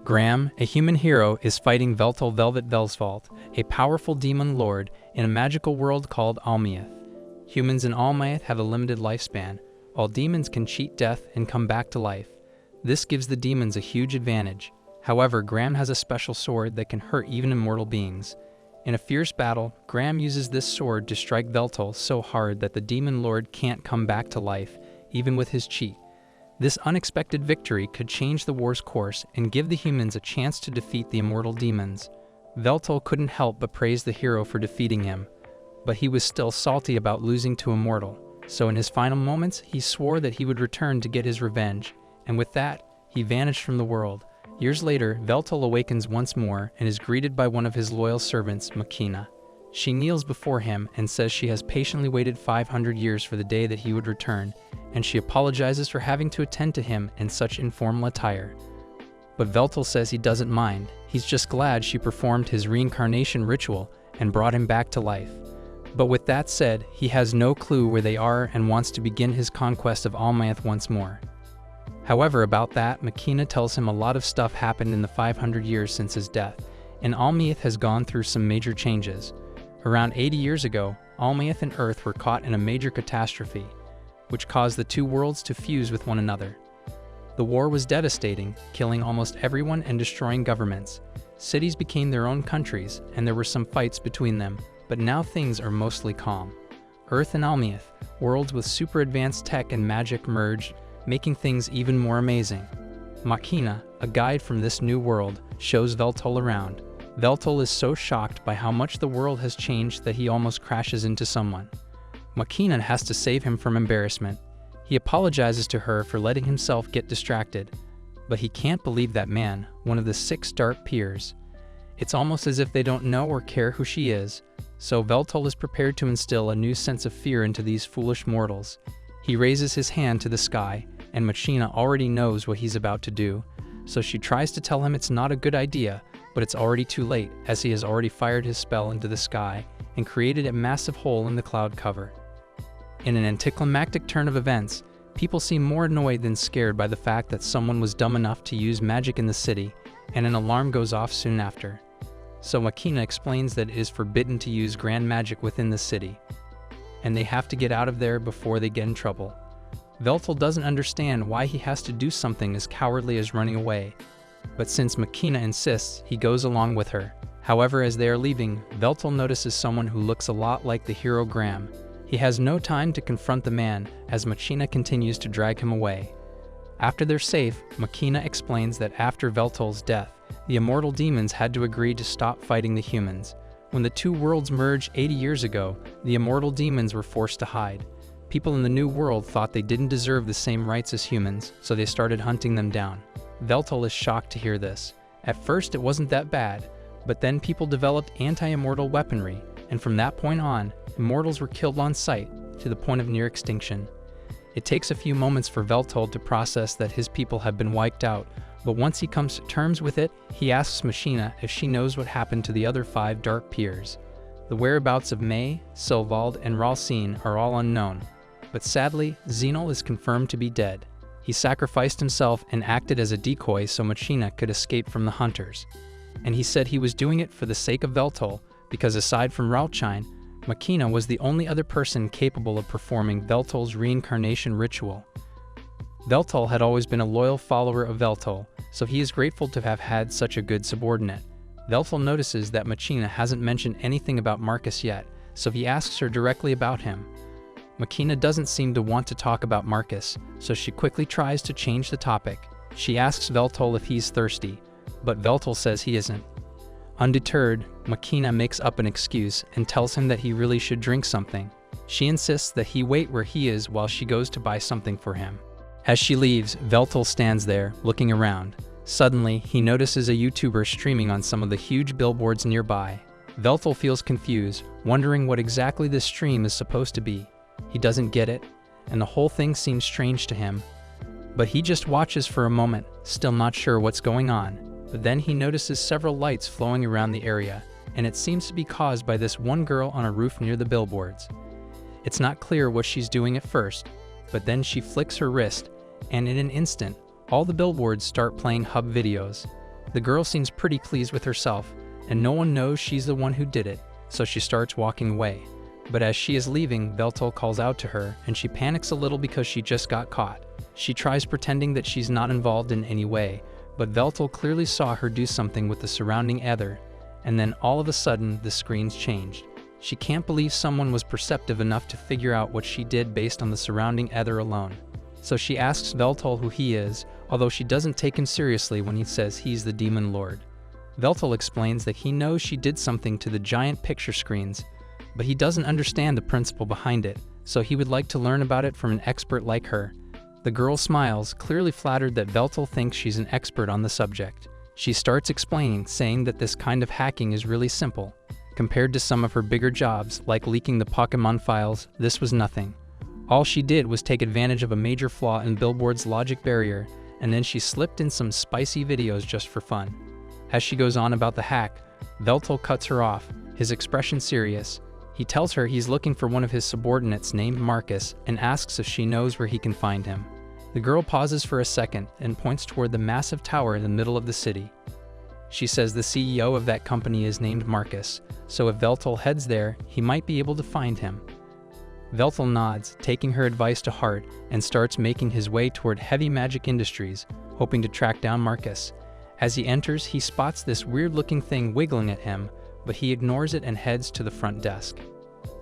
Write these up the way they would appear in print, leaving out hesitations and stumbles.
Graham, a human hero, is fighting Veltal Velvet Velsvault, a powerful demon lord, in a magical world called Almieth. Humans in Almieth have a limited lifespan, while demons can cheat death and come back to life. This gives the demons a huge advantage. However, Graham has a special sword that can hurt even immortal beings. In a fierce battle, Graham uses this sword to strike Veltal so hard that the demon lord can't come back to life, even with his cheat. This unexpected victory could change the war's course and give the humans a chance to defeat the immortal demons. Veltal couldn't help but praise the hero for defeating him, but he was still salty about losing to Immortal, so in his final moments he swore that he would return to get his revenge, and with that, he vanished from the world. Years later, Veltal awakens once more and is greeted by one of his loyal servants, Makina. She kneels before him and says she has patiently waited 500 years for the day that he would return, and she apologizes for having to attend to him in such informal attire. But Veltal says he doesn't mind, he's just glad she performed his reincarnation ritual and brought him back to life. But with that said, he has no clue where they are and wants to begin his conquest of Almieth once more. However, about that, Makina tells him a lot of stuff happened in the 500 years since his death, and Almieth has gone through some major changes. Around 80 years ago, Almieth and Earth were caught in a major catastrophe, which caused the two worlds to fuse with one another. The war was devastating, killing almost everyone and destroying governments. Cities became their own countries, and there were some fights between them, but now things are mostly calm. Earth and Almieth, worlds with super advanced tech and magic, merged, making things even more amazing. Makina, a guide from this new world, shows Veltal around. Veltal is so shocked by how much the world has changed that he almost crashes into someone. Makina has to save him from embarrassment. He apologizes to her for letting himself get distracted, but he can't believe that man, one of the 6 dark peers. It's almost as if they don't know or care who she is, so Veltal is prepared to instill a new sense of fear into these foolish mortals. He raises his hand to the sky, and Makina already knows what he's about to do, so she tries to tell him it's not a good idea, but it's already too late, as he has already fired his spell into the sky and created a massive hole in the cloud cover. In an anticlimactic turn of events, people seem more annoyed than scared by the fact that someone was dumb enough to use magic in the city, and an alarm goes off soon after. So Makina explains that it is forbidden to use grand magic within the city, and they have to get out of there before they get in trouble. Veltal doesn't understand why he has to do something as cowardly as running away, but since Makina insists, he goes along with her. However, as they are leaving, Veltal notices someone who looks a lot like the hero Graham. He has no time to confront the man, as Makina continues to drag him away. After they're safe, Makina explains that after Veltal's death, the immortal demons had to agree to stop fighting the humans. When the two worlds merged 80 years ago, the immortal demons were forced to hide. People in the new world thought they didn't deserve the same rights as humans, so they started hunting them down. Veltal is shocked to hear this. At first it wasn't that bad, but then people developed anti-immortal weaponry, and from that point on, immortals were killed on sight, to the point of near extinction. It takes a few moments for Veltal to process that his people have been wiped out, but once he comes to terms with it, he asks Makina if she knows what happened to the other 5 dark peers. The whereabouts of May, Silvald, and Ralsine are all unknown, but sadly, Xenol is confirmed to be dead. He sacrificed himself and acted as a decoy so Makina could escape from the hunters. And he said he was doing it for the sake of Veltal, because aside from Ralchine, Makina was the only other person capable of performing Veltal's reincarnation ritual. Veltal had always been a loyal follower of Veltal, so he is grateful to have had such a good subordinate. Veltal notices that Makina hasn't mentioned anything about Marcus yet, so he asks her directly about him. Makina doesn't seem to want to talk about Marcus, so she quickly tries to change the topic. She asks Veltal if he's thirsty, but Veltal says he isn't. Undeterred, Makina makes up an excuse and tells him that he really should drink something. She insists that he wait where he is while she goes to buy something for him. As she leaves, Veltal stands there, looking around. Suddenly, he notices a YouTuber streaming on some of the huge billboards nearby. Veltal feels confused, wondering what exactly this stream is supposed to be. He doesn't get it, and the whole thing seems strange to him. But he just watches for a moment, still not sure what's going on. But then he notices several lights flowing around the area, and it seems to be caused by this one girl on a roof near the billboards. It's not clear what she's doing at first, but then she flicks her wrist, and in an instant, all the billboards start playing hub videos. The girl seems pretty pleased with herself, and no one knows she's the one who did it, so she starts walking away. But as she is leaving, Veltol calls out to her, and she panics a little because she just got caught. She tries pretending that she's not involved in any way, but Veltol clearly saw her do something with the surrounding ether, and then all of a sudden the screens changed. She can't believe someone was perceptive enough to figure out what she did based on the surrounding ether alone. So she asks Veltol who he is, although she doesn't take him seriously when he says he's the Demon Lord. Veltol explains that he knows she did something to the giant picture screens, but he doesn't understand the principle behind it, so he would like to learn about it from an expert like her. The girl smiles, clearly flattered that Veltol thinks she's an expert on the subject. She starts explaining, saying that this kind of hacking is really simple. Compared to some of her bigger jobs, like leaking the Pokemon files, this was nothing. All she did was take advantage of a major flaw in Billboard's logic barrier, and then she slipped in some spicy videos just for fun. As she goes on about the hack, Veltol cuts her off, his expression serious. He tells her he's looking for one of his subordinates named Marcus and asks if she knows where he can find him. The girl pauses for a second and points toward the massive tower in the middle of the city. She says the CEO of that company is named Marcus, so if Veltol heads there, he might be able to find him. Veltol nods, taking her advice to heart, and starts making his way toward Heavy Magic Industries, hoping to track down Marcus. As he enters, he spots this weird-looking thing wiggling at him, but he ignores it and heads to the front desk.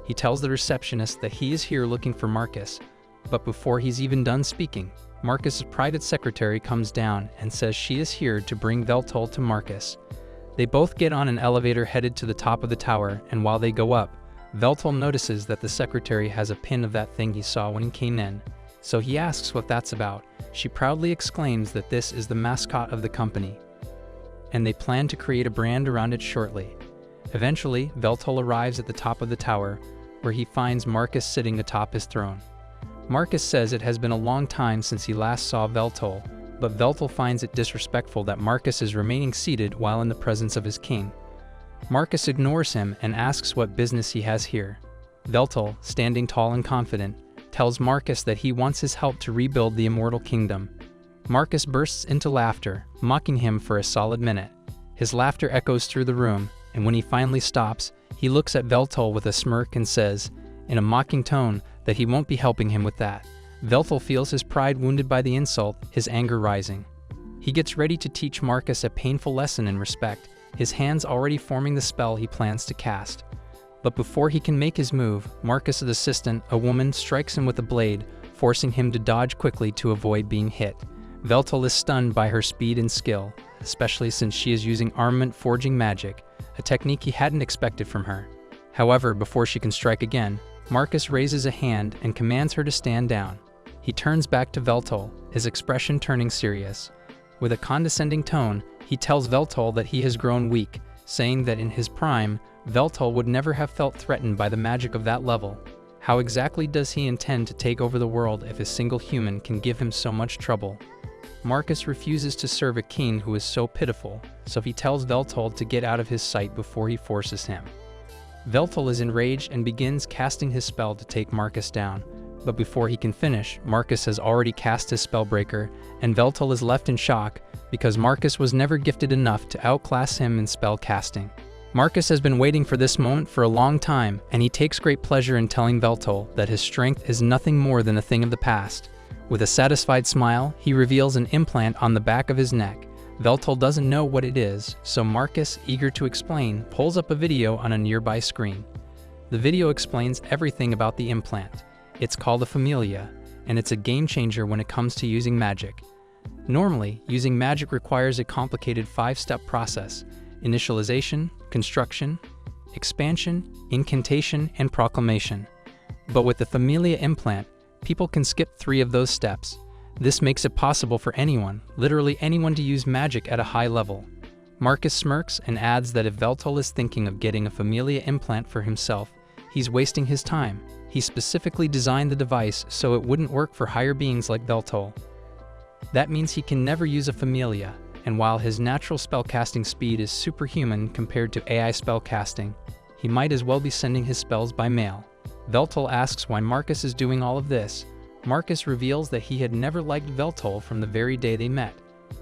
He tells the receptionist that he is here looking for Marcus, but before he's even done speaking, Marcus's private secretary comes down and says she is here to bring Veltol to Marcus. They both get on an elevator headed to the top of the tower, and while they go up, Veltol notices that the secretary has a pin of that thing he saw when he came in, so he asks what that's about. She proudly exclaims that this is the mascot of the company, and they plan to create a brand around it shortly. Eventually, Veltol arrives at the top of the tower, where he finds Marcus sitting atop his throne. Marcus says it has been a long time since he last saw Veltol, but Veltol finds it disrespectful that Marcus is remaining seated while in the presence of his king. Marcus ignores him and asks what business he has here. Veltol, standing tall and confident, tells Marcus that he wants his help to rebuild the immortal kingdom. Marcus bursts into laughter, mocking him for a solid minute. His laughter echoes through the room, and when he finally stops, he looks at Veltol with a smirk and says, in a mocking tone, that he won't be helping him with that. Veltol feels his pride wounded by the insult, his anger rising. He gets ready to teach Marcus a painful lesson in respect, his hands already forming the spell he plans to cast. But before he can make his move, Marcus's assistant, a woman, strikes him with a blade, forcing him to dodge quickly to avoid being hit. Veltol is stunned by her speed and skill, especially since she is using armament forging magic, a technique he hadn't expected from her. However, before she can strike again, Marcus raises a hand and commands her to stand down. He turns back to Veltol, his expression turning serious. With a condescending tone, he tells Veltol that he has grown weak, saying that in his prime, Veltol would never have felt threatened by the magic of that level. How exactly does he intend to take over the world if a single human can give him so much trouble? Marcus refuses to serve a king who is so pitiful, so he tells Veltol to get out of his sight before he forces him. Veltol is enraged and begins casting his spell to take Marcus down, but before he can finish, Marcus has already cast his spellbreaker, and Veltol is left in shock because Marcus was never gifted enough to outclass him in spell casting. Marcus has been waiting for this moment for a long time, and he takes great pleasure in telling Veltol that his strength is nothing more than a thing of the past. With a satisfied smile, he reveals an implant on the back of his neck. Veltol doesn't know what it is, so Marcus, eager to explain, pulls up a video on a nearby screen. The video explains everything about the implant. It's called a familia, and it's a game changer when it comes to using magic. Normally, using magic requires a complicated 5-step process: initialization, construction, expansion, incantation, and proclamation. But with the familia implant, people can skip 3 of those steps. This makes it possible for anyone, literally anyone, to use magic at a high level. Marcus smirks and adds that if Veltol is thinking of getting a familia implant for himself, he's wasting his time. He specifically designed the device so it wouldn't work for higher beings like Veltol. That means he can never use a familia, and while his natural spellcasting speed is superhuman compared to AI spellcasting, he might as well be sending his spells by mail. Veltol asks why Marcus is doing all of this. Marcus reveals that he had never liked Veltol from the very day they met.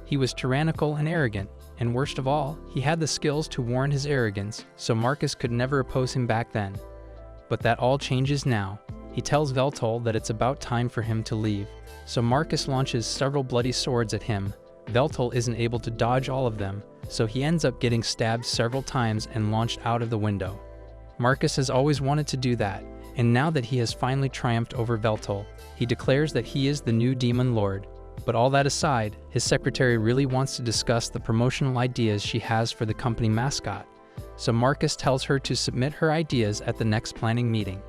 He was tyrannical and arrogant, And worst of all, he had the skills to warn his arrogance, so Marcus could never oppose him back then. But that all changes now. He tells Veltol that it's about time for him to leave, so Marcus launches several bloody swords at him. Veltol isn't able to dodge all of them, so he ends up getting stabbed several times and launched out of the window. Marcus has always wanted to do that, and now that he has finally triumphed over Veltol, he declares that he is the new Demon Lord. But all that aside, his secretary really wants to discuss the promotional ideas she has for the company mascot, so Marcus tells her to submit her ideas at the next planning meeting.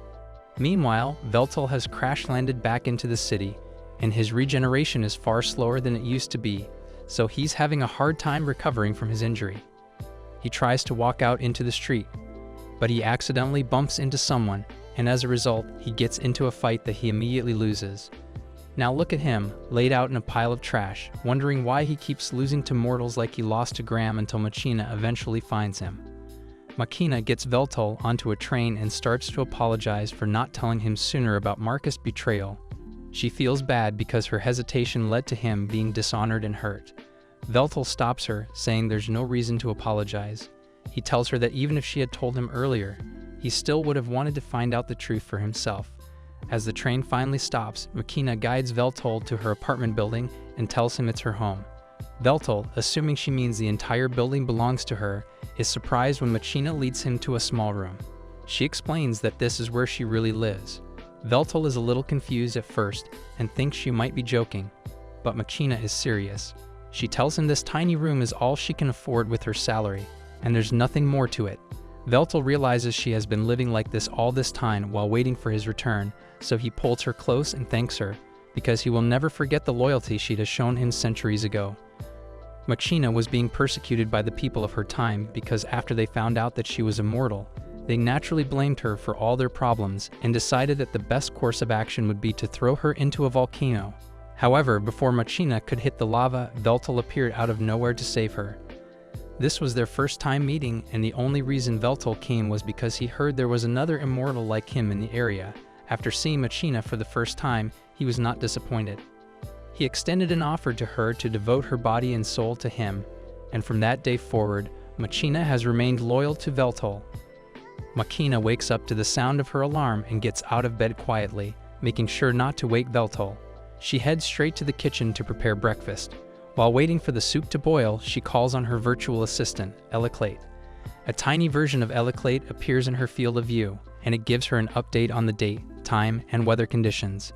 Meanwhile, Veltol has crash-landed back into the city, and his regeneration is far slower than it used to be, so he's having a hard time recovering from his injury. He tries to walk out into the street, but he accidentally bumps into someone, and as a result, he gets into a fight that he immediately loses. Now look at him, laid out in a pile of trash, wondering why he keeps losing to mortals like he lost to Graham until Machina eventually finds him. Machina gets Veltol onto a train and starts to apologize for not telling him sooner about Marcus' betrayal. She feels bad because her hesitation led to him being dishonored and hurt. Veltol stops her, saying there's no reason to apologize. He tells her that even if she had told him earlier, he still would have wanted to find out the truth for himself. As the train finally stops, Machina guides Veltol to her apartment building and tells him it's her home. Veltol, assuming she means the entire building belongs to her, is surprised when Machina leads him to a small room. She explains that this is where she really lives. Veltol is a little confused at first and thinks she might be joking, but Machina is serious. She tells him this tiny room is all she can afford with her salary, and there's nothing more to it. Veltol realizes she has been living like this all this time while waiting for his return, so he pulls her close and thanks her, because he will never forget the loyalty she has shown him centuries ago. Machina was being persecuted by the people of her time because after they found out that she was immortal, they naturally blamed her for all their problems and decided that the best course of action would be to throw her into a volcano. However, before Machina could hit the lava, Veltol appeared out of nowhere to save her. This was their first time meeting, and the only reason Veltol came was because he heard there was another immortal like him in the area. After seeing Machina for the first time, he was not disappointed. He extended an offer to her to devote her body and soul to him, and from that day forward, Machina has remained loyal to Veltol. Machina wakes up to the sound of her alarm and gets out of bed quietly, making sure not to wake Veltol. She heads straight to the kitchen to prepare breakfast. While waiting for the soup to boil, she calls on her virtual assistant, ayakacutie. A tiny version of ayakacutie appears in her field of view, and it gives her an update on the date, time, and weather conditions.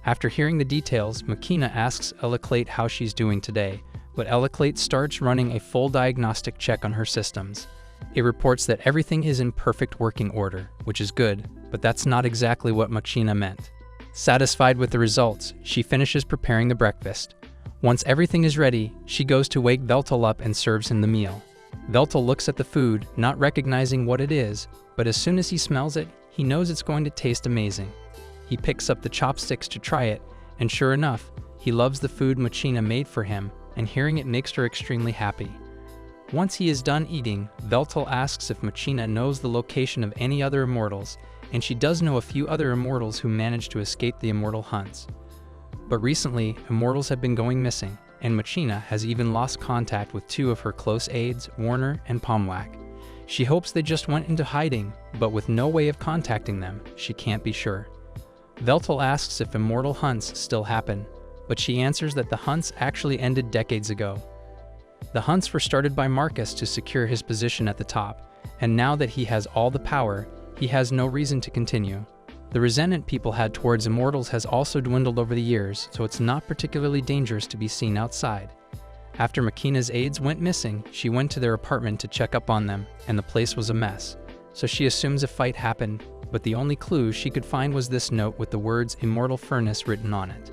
After hearing the details, Machina asks ayakacutie how she's doing today, but ayakacutie starts running a full diagnostic check on her systems. It reports that everything is in perfect working order, which is good, but that's not exactly what Machina meant. Satisfied with the results, she finishes preparing the breakfast. Once everything is ready, she goes to wake Veltol up and serves him the meal. Veltol looks at the food, not recognizing what it is, but as soon as he smells it, he knows it's going to taste amazing. He picks up the chopsticks to try it, and sure enough, he loves the food Machina made for him, and hearing it makes her extremely happy. Once he is done eating, Veltol asks if Machina knows the location of any other immortals, and she does know a few other immortals who managed to escape the immortal hunts. But recently, immortals have been going missing, and Machina has even lost contact with two of her close aides, Warner and Pomwak. She hopes they just went into hiding, but with no way of contacting them, she can't be sure. Veltol asks if immortal hunts still happen, but she answers that the hunts actually ended decades ago. The hunts were started by Marcus to secure his position at the top, and now that he has all the power, he has no reason to continue. The resentment people had towards immortals has also dwindled over the years, so it's not particularly dangerous to be seen outside. After Machina's aides went missing, she went to their apartment to check up on them, and the place was a mess. So she assumes a fight happened, but the only clue she could find was this note with the words "Immortal Furnace" written on it.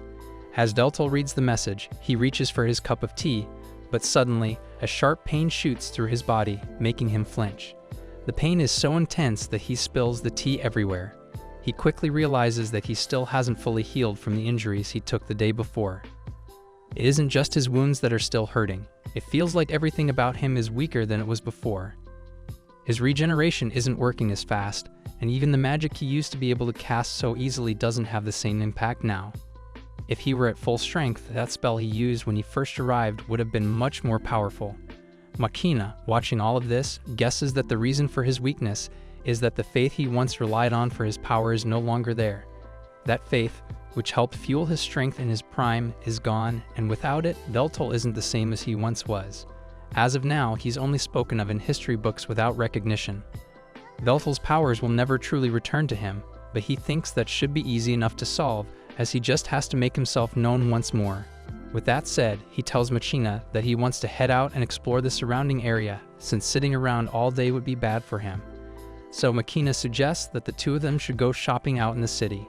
As Veltol reads the message, he reaches for his cup of tea, but suddenly, a sharp pain shoots through his body, making him flinch. The pain is so intense that he spills the tea everywhere. He quickly realizes that he still hasn't fully healed from the injuries he took the day before. It isn't just his wounds that are still hurting. It feels like everything about him is weaker than it was before. His regeneration isn't working as fast, and even the magic he used to be able to cast so easily doesn't have the same impact now. If he were at full strength, that spell he used when he first arrived would have been much more powerful. Makina, watching all of this, guesses that the reason for his weakness is that the faith he once relied on for his power is no longer there. That faith, which helped fuel his strength in his prime, is gone, and without it, Veltol isn't the same as he once was. As of now, he's only spoken of in history books without recognition. Veltol's powers will never truly return to him, but he thinks that should be easy enough to solve, as he just has to make himself known once more. With that said, he tells Makina that he wants to head out and explore the surrounding area, since sitting around all day would be bad for him. So Makina suggests that the two of them should go shopping out in the city.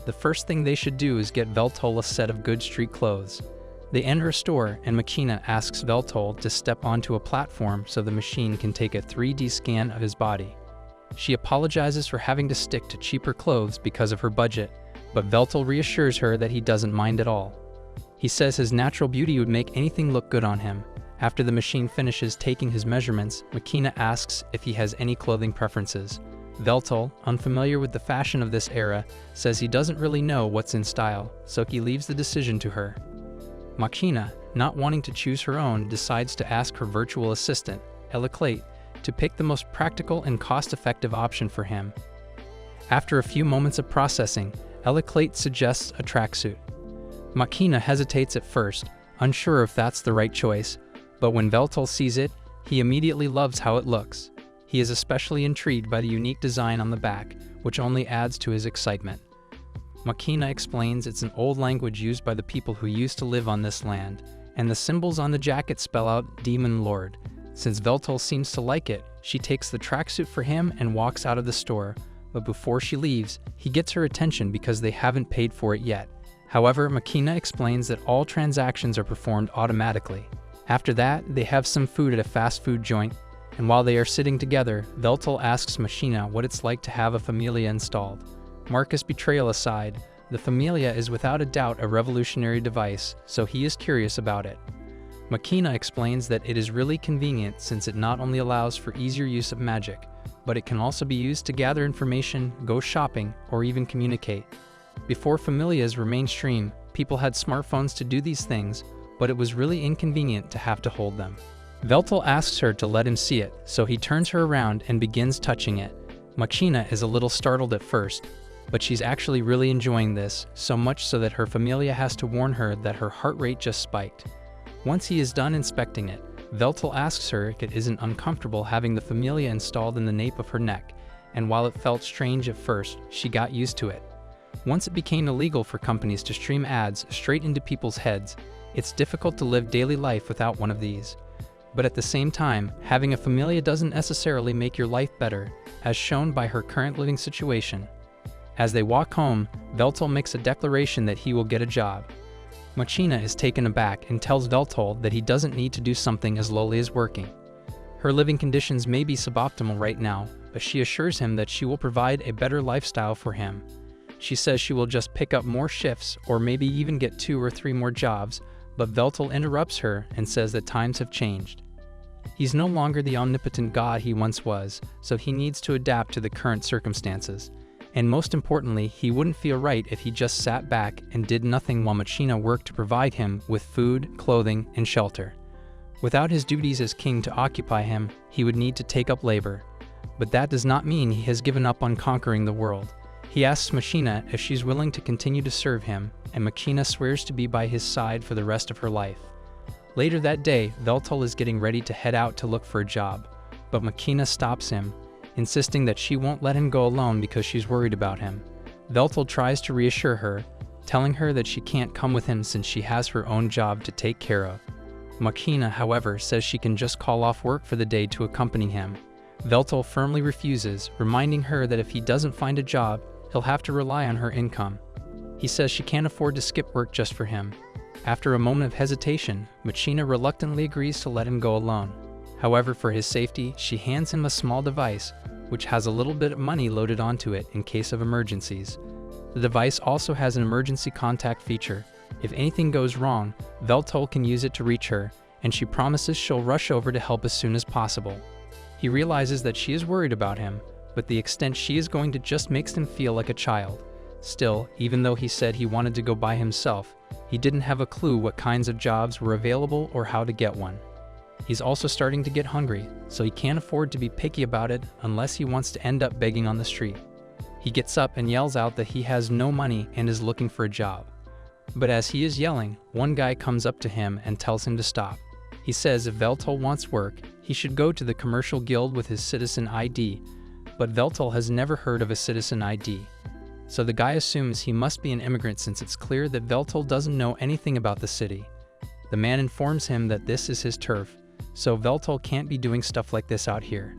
The first thing they should do is get Veltol a set of good street clothes. They enter a store, and Makina asks Veltol to step onto a platform so the machine can take a 3D scan of his body. She apologizes for having to stick to cheaper clothes because of her budget, but Veltol reassures her that he doesn't mind at all. He says his natural beauty would make anything look good on him. After the machine finishes taking his measurements, Makina asks if he has any clothing preferences. Veltol, unfamiliar with the fashion of this era, says he doesn't really know what's in style, so he leaves the decision to her. Makina, not wanting to choose her own, decides to ask her virtual assistant, ayakacutie, to pick the most practical and cost-effective option for him. After a few moments of processing, ayakacutie suggests a tracksuit. Makina hesitates at first, unsure if that's the right choice, but when Veltol sees it, he immediately loves how it looks. He is especially intrigued by the unique design on the back, which only adds to his excitement. Makina explains it's an old language used by the people who used to live on this land, and the symbols on the jacket spell out Demon Lord. Since Veltol seems to like it, she takes the tracksuit for him and walks out of the store, but before she leaves, he gets her attention because they haven't paid for it yet. However, Makina explains that all transactions are performed automatically. After that, they have some food at a fast food joint, and while they are sitting together, Veltol asks Makina what it's like to have a familia installed. Marcus' betrayal aside, the familia is without a doubt a revolutionary device, so he is curious about it. Makina explains that it is really convenient since it not only allows for easier use of magic, but it can also be used to gather information, go shopping, or even communicate. Before familias were mainstream, people had smartphones to do these things, but it was really inconvenient to have to hold them. Veltol asks her to let him see it, so he turns her around and begins touching it. Makina is a little startled at first, but she's actually really enjoying this, so much so that her familia has to warn her that her heart rate just spiked. Once he is done inspecting it, Veltol asks her if it isn't uncomfortable having the familia installed in the nape of her neck, and while it felt strange at first, she got used to it. Once it became illegal for companies to stream ads straight into people's heads, it's difficult to live daily life without one of these. But at the same time, having a familia doesn't necessarily make your life better, as shown by her current living situation. As they walk home, Veltol makes a declaration that he will get a job. Makina is taken aback and tells Veltol that he doesn't need to do something as lowly as working. Her living conditions may be suboptimal right now, but she assures him that she will provide a better lifestyle for him. She says she will just pick up more shifts or maybe even get 2 or 3 more jobs, but Veltol interrupts her and says that times have changed. He's no longer the omnipotent god he once was, so he needs to adapt to the current circumstances. And most importantly, he wouldn't feel right if he just sat back and did nothing while Makina worked to provide him with food, clothing, and shelter. Without his duties as king to occupy him, he would need to take up labor. But that does not mean he has given up on conquering the world. He asks Makina if she's willing to continue to serve him, and Makina swears to be by his side for the rest of her life. Later that day, Veltol is getting ready to head out to look for a job, but Makina stops him, insisting that she won't let him go alone because she's worried about him. Veltol tries to reassure her, telling her that she can't come with him since she has her own job to take care of. Makina, however, says she can just call off work for the day to accompany him. Veltol firmly refuses, reminding her that if he doesn't find a job, he'll have to rely on her income. He says she can't afford to skip work just for him. After a moment of hesitation, Makina reluctantly agrees to let him go alone. However, for his safety, she hands him a small device, which has a little bit of money loaded onto it in case of emergencies. The device also has an emergency contact feature. If anything goes wrong, Veltol can use it to reach her, and she promises she'll rush over to help as soon as possible. He realizes that she is worried about him, but the extent she is going to just makes him feel like a child. Still, even though he said he wanted to go by himself, he didn't have a clue what kinds of jobs were available or how to get one. He's also starting to get hungry, so he can't afford to be picky about it unless he wants to end up begging on the street. He gets up and yells out that he has no money and is looking for a job. But as he is yelling, one guy comes up to him and tells him to stop. He says if Veltol wants work, he should go to the commercial guild with his citizen ID, but Veltol has never heard of a citizen ID. So the guy assumes he must be an immigrant since it's clear that Veltol doesn't know anything about the city. The man informs him that this is his turf, so Veltol can't be doing stuff like this out here.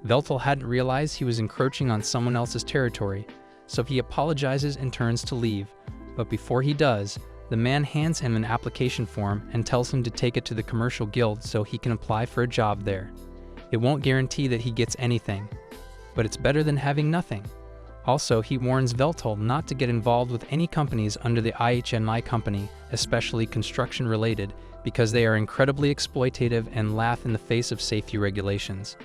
Veltol hadn't realized he was encroaching on someone else's territory, so he apologizes and turns to leave, but before he does, the man hands him an application form and tells him to take it to the commercial guild so he can apply for a job there. It won't guarantee that he gets anything, but it's better than having nothing. Also, he warns Veltol not to get involved with any companies under the IHNI company, especially construction-related, because they are incredibly exploitative and laugh in the face of safety regulations.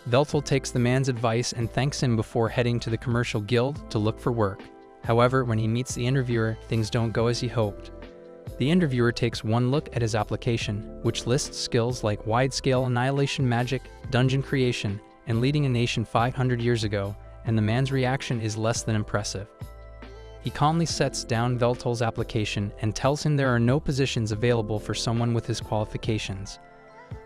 Veltol takes the man's advice and thanks him before heading to the commercial guild to look for work. However, when he meets the interviewer, things don't go as he hoped. The interviewer takes one look at his application, which lists skills like wide-scale annihilation magic, dungeon creation, and leading a nation 500 years ago, and the man's reaction is less than impressive. He calmly sets down Veltol's application and tells him there are no positions available for someone with his qualifications.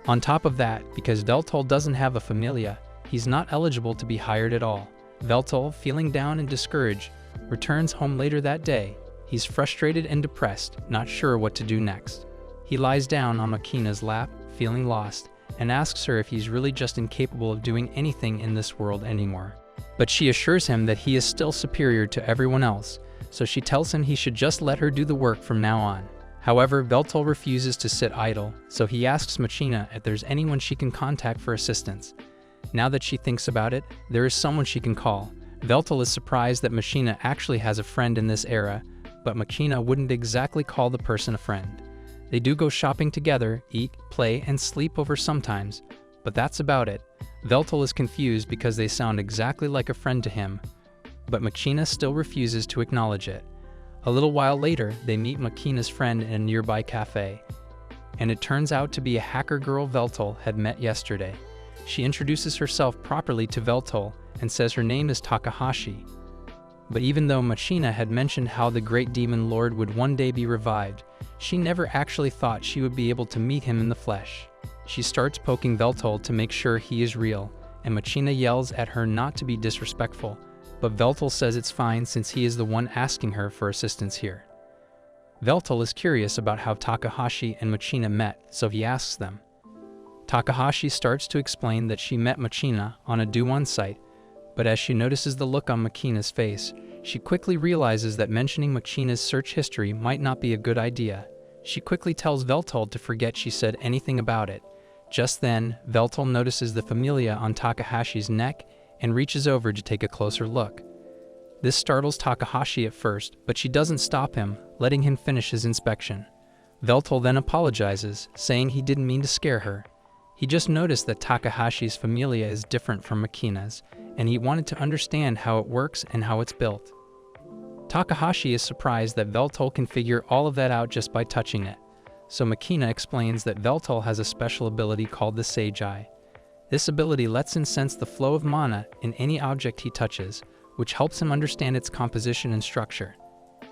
On top of that, because Veltol doesn't have a familia, he's not eligible to be hired at all. Veltol, feeling down and discouraged, returns home later that day. He's frustrated and depressed, not sure what to do next. He lies down on Makina's lap, feeling lost, and asks her if he's really just incapable of doing anything in this world anymore. But she assures him that he is still superior to everyone else, so she tells him he should just let her do the work from now on. However, Veltol refuses to sit idle, so he asks Makina if there's anyone she can contact for assistance. Now that she thinks about it, there is someone she can call. Veltol is surprised that Makina actually has a friend in this era, but Makina wouldn't exactly call the person a friend. They do go shopping together, eat, play, and sleep over sometimes, but that's about it. Veltol is confused because they sound exactly like a friend to him, but Makina still refuses to acknowledge it. A little while later, they meet Makina's friend in a nearby cafe, and it turns out to be a hacker girl Veltol had met yesterday. She introduces herself properly to Veltol and says her name is Takahashi. But even though Makina had mentioned how the great demon lord would one day be revived, she never actually thought she would be able to meet him in the flesh. She starts poking Veltol to make sure he is real, and Makina yells at her not to be disrespectful, but Veltol says it's fine since he is the one asking her for assistance here. Veltol is curious about how Takahashi and Makina met, so he asks them. Takahashi starts to explain that she met Makina on a do-one site, but as she notices the look on Makina's face, she quickly realizes that mentioning Makina's search history might not be a good idea. She quickly tells Veltol to forget she said anything about it. Just then, Veltol notices the familia on Takahashi's neck and reaches over to take a closer look. This startles Takahashi at first, but she doesn't stop him, letting him finish his inspection. Veltol then apologizes, saying he didn't mean to scare her. He just noticed that Takahashi's familia is different from Makina's, and he wanted to understand how it works and how it's built. Takahashi is surprised that Veltol can figure all of that out just by touching it, so Makina explains that Veltol has a special ability called the Sage Eye. This ability lets him sense the flow of mana in any object he touches, which helps him understand its composition and structure.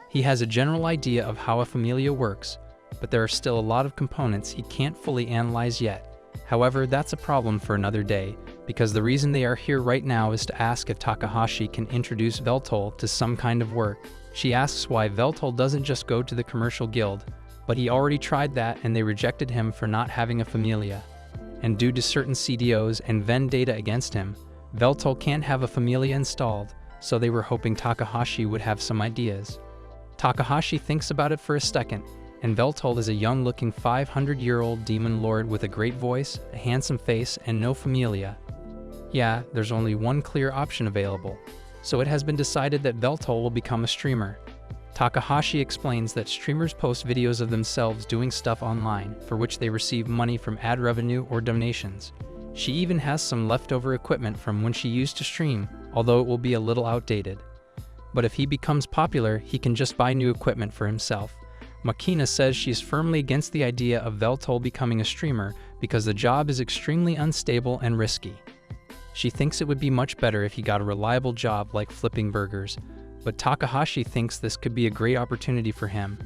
He has a general idea of how a familia works, but there are still a lot of components he can't fully analyze yet. However, that's a problem for another day, because the reason they are here right now is to ask if Takahashi can introduce Veltol to some kind of work. She asks why Veltol doesn't just go to the commercial guild, but he already tried that and they rejected him for not having a familia. And due to certain CDOs and vendetta against him, Veltol can't have a familia installed, so they were hoping Takahashi would have some ideas. Takahashi thinks about it for a second, and Veltol is a young-looking 500-year-old demon lord with a great voice, a handsome face, and no familia. Yeah, there's only one clear option available, so it has been decided that Veltol will become a streamer. Takahashi explains that streamers post videos of themselves doing stuff online, for which they receive money from ad revenue or donations. She even has some leftover equipment from when she used to stream, although it will be a little outdated. But if he becomes popular, he can just buy new equipment for himself. Makina says she is firmly against the idea of Veltol becoming a streamer because the job is extremely unstable and risky. She thinks it would be much better if he got a reliable job like flipping burgers, but Takahashi thinks this could be a great opportunity for him.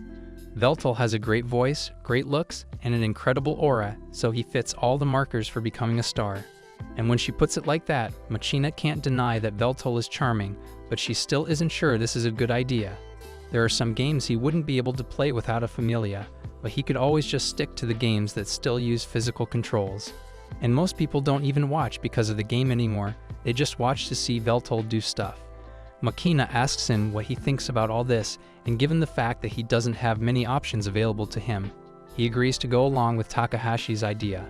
Veltol has a great voice, great looks, and an incredible aura, so he fits all the markers for becoming a star. And when she puts it like that, Makina can't deny that Veltol is charming, but she still isn't sure this is a good idea. There are some games he wouldn't be able to play without a familia, but he could always just stick to the games that still use physical controls. And most people don't even watch because of the game anymore, they just watch to see Veltol do stuff. Makina asks him what he thinks about all this, and given the fact that he doesn't have many options available to him, he agrees to go along with Takahashi's idea.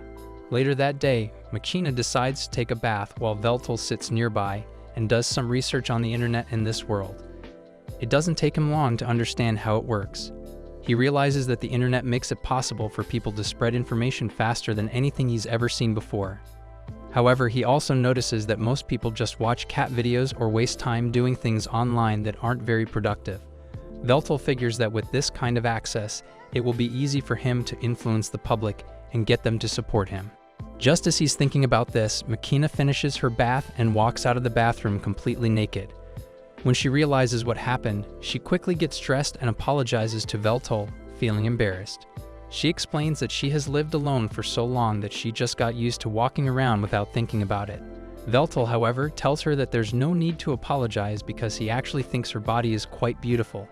Later that day, Makina decides to take a bath while Veltol sits nearby and does some research on the internet in this world. It doesn't take him long to understand how it works. He realizes that the internet makes it possible for people to spread information faster than anything he's ever seen before. However, he also notices that most people just watch cat videos or waste time doing things online that aren't very productive. Veltol figures that with this kind of access, it will be easy for him to influence the public and get them to support him. Just as he's thinking about this, Makina finishes her bath and walks out of the bathroom completely naked. When she realizes what happened, she quickly gets dressed and apologizes to Veltol, feeling embarrassed. She explains that she has lived alone for so long that she just got used to walking around without thinking about it. Veltol, however, tells her that there's no need to apologize because he actually thinks her body is quite beautiful.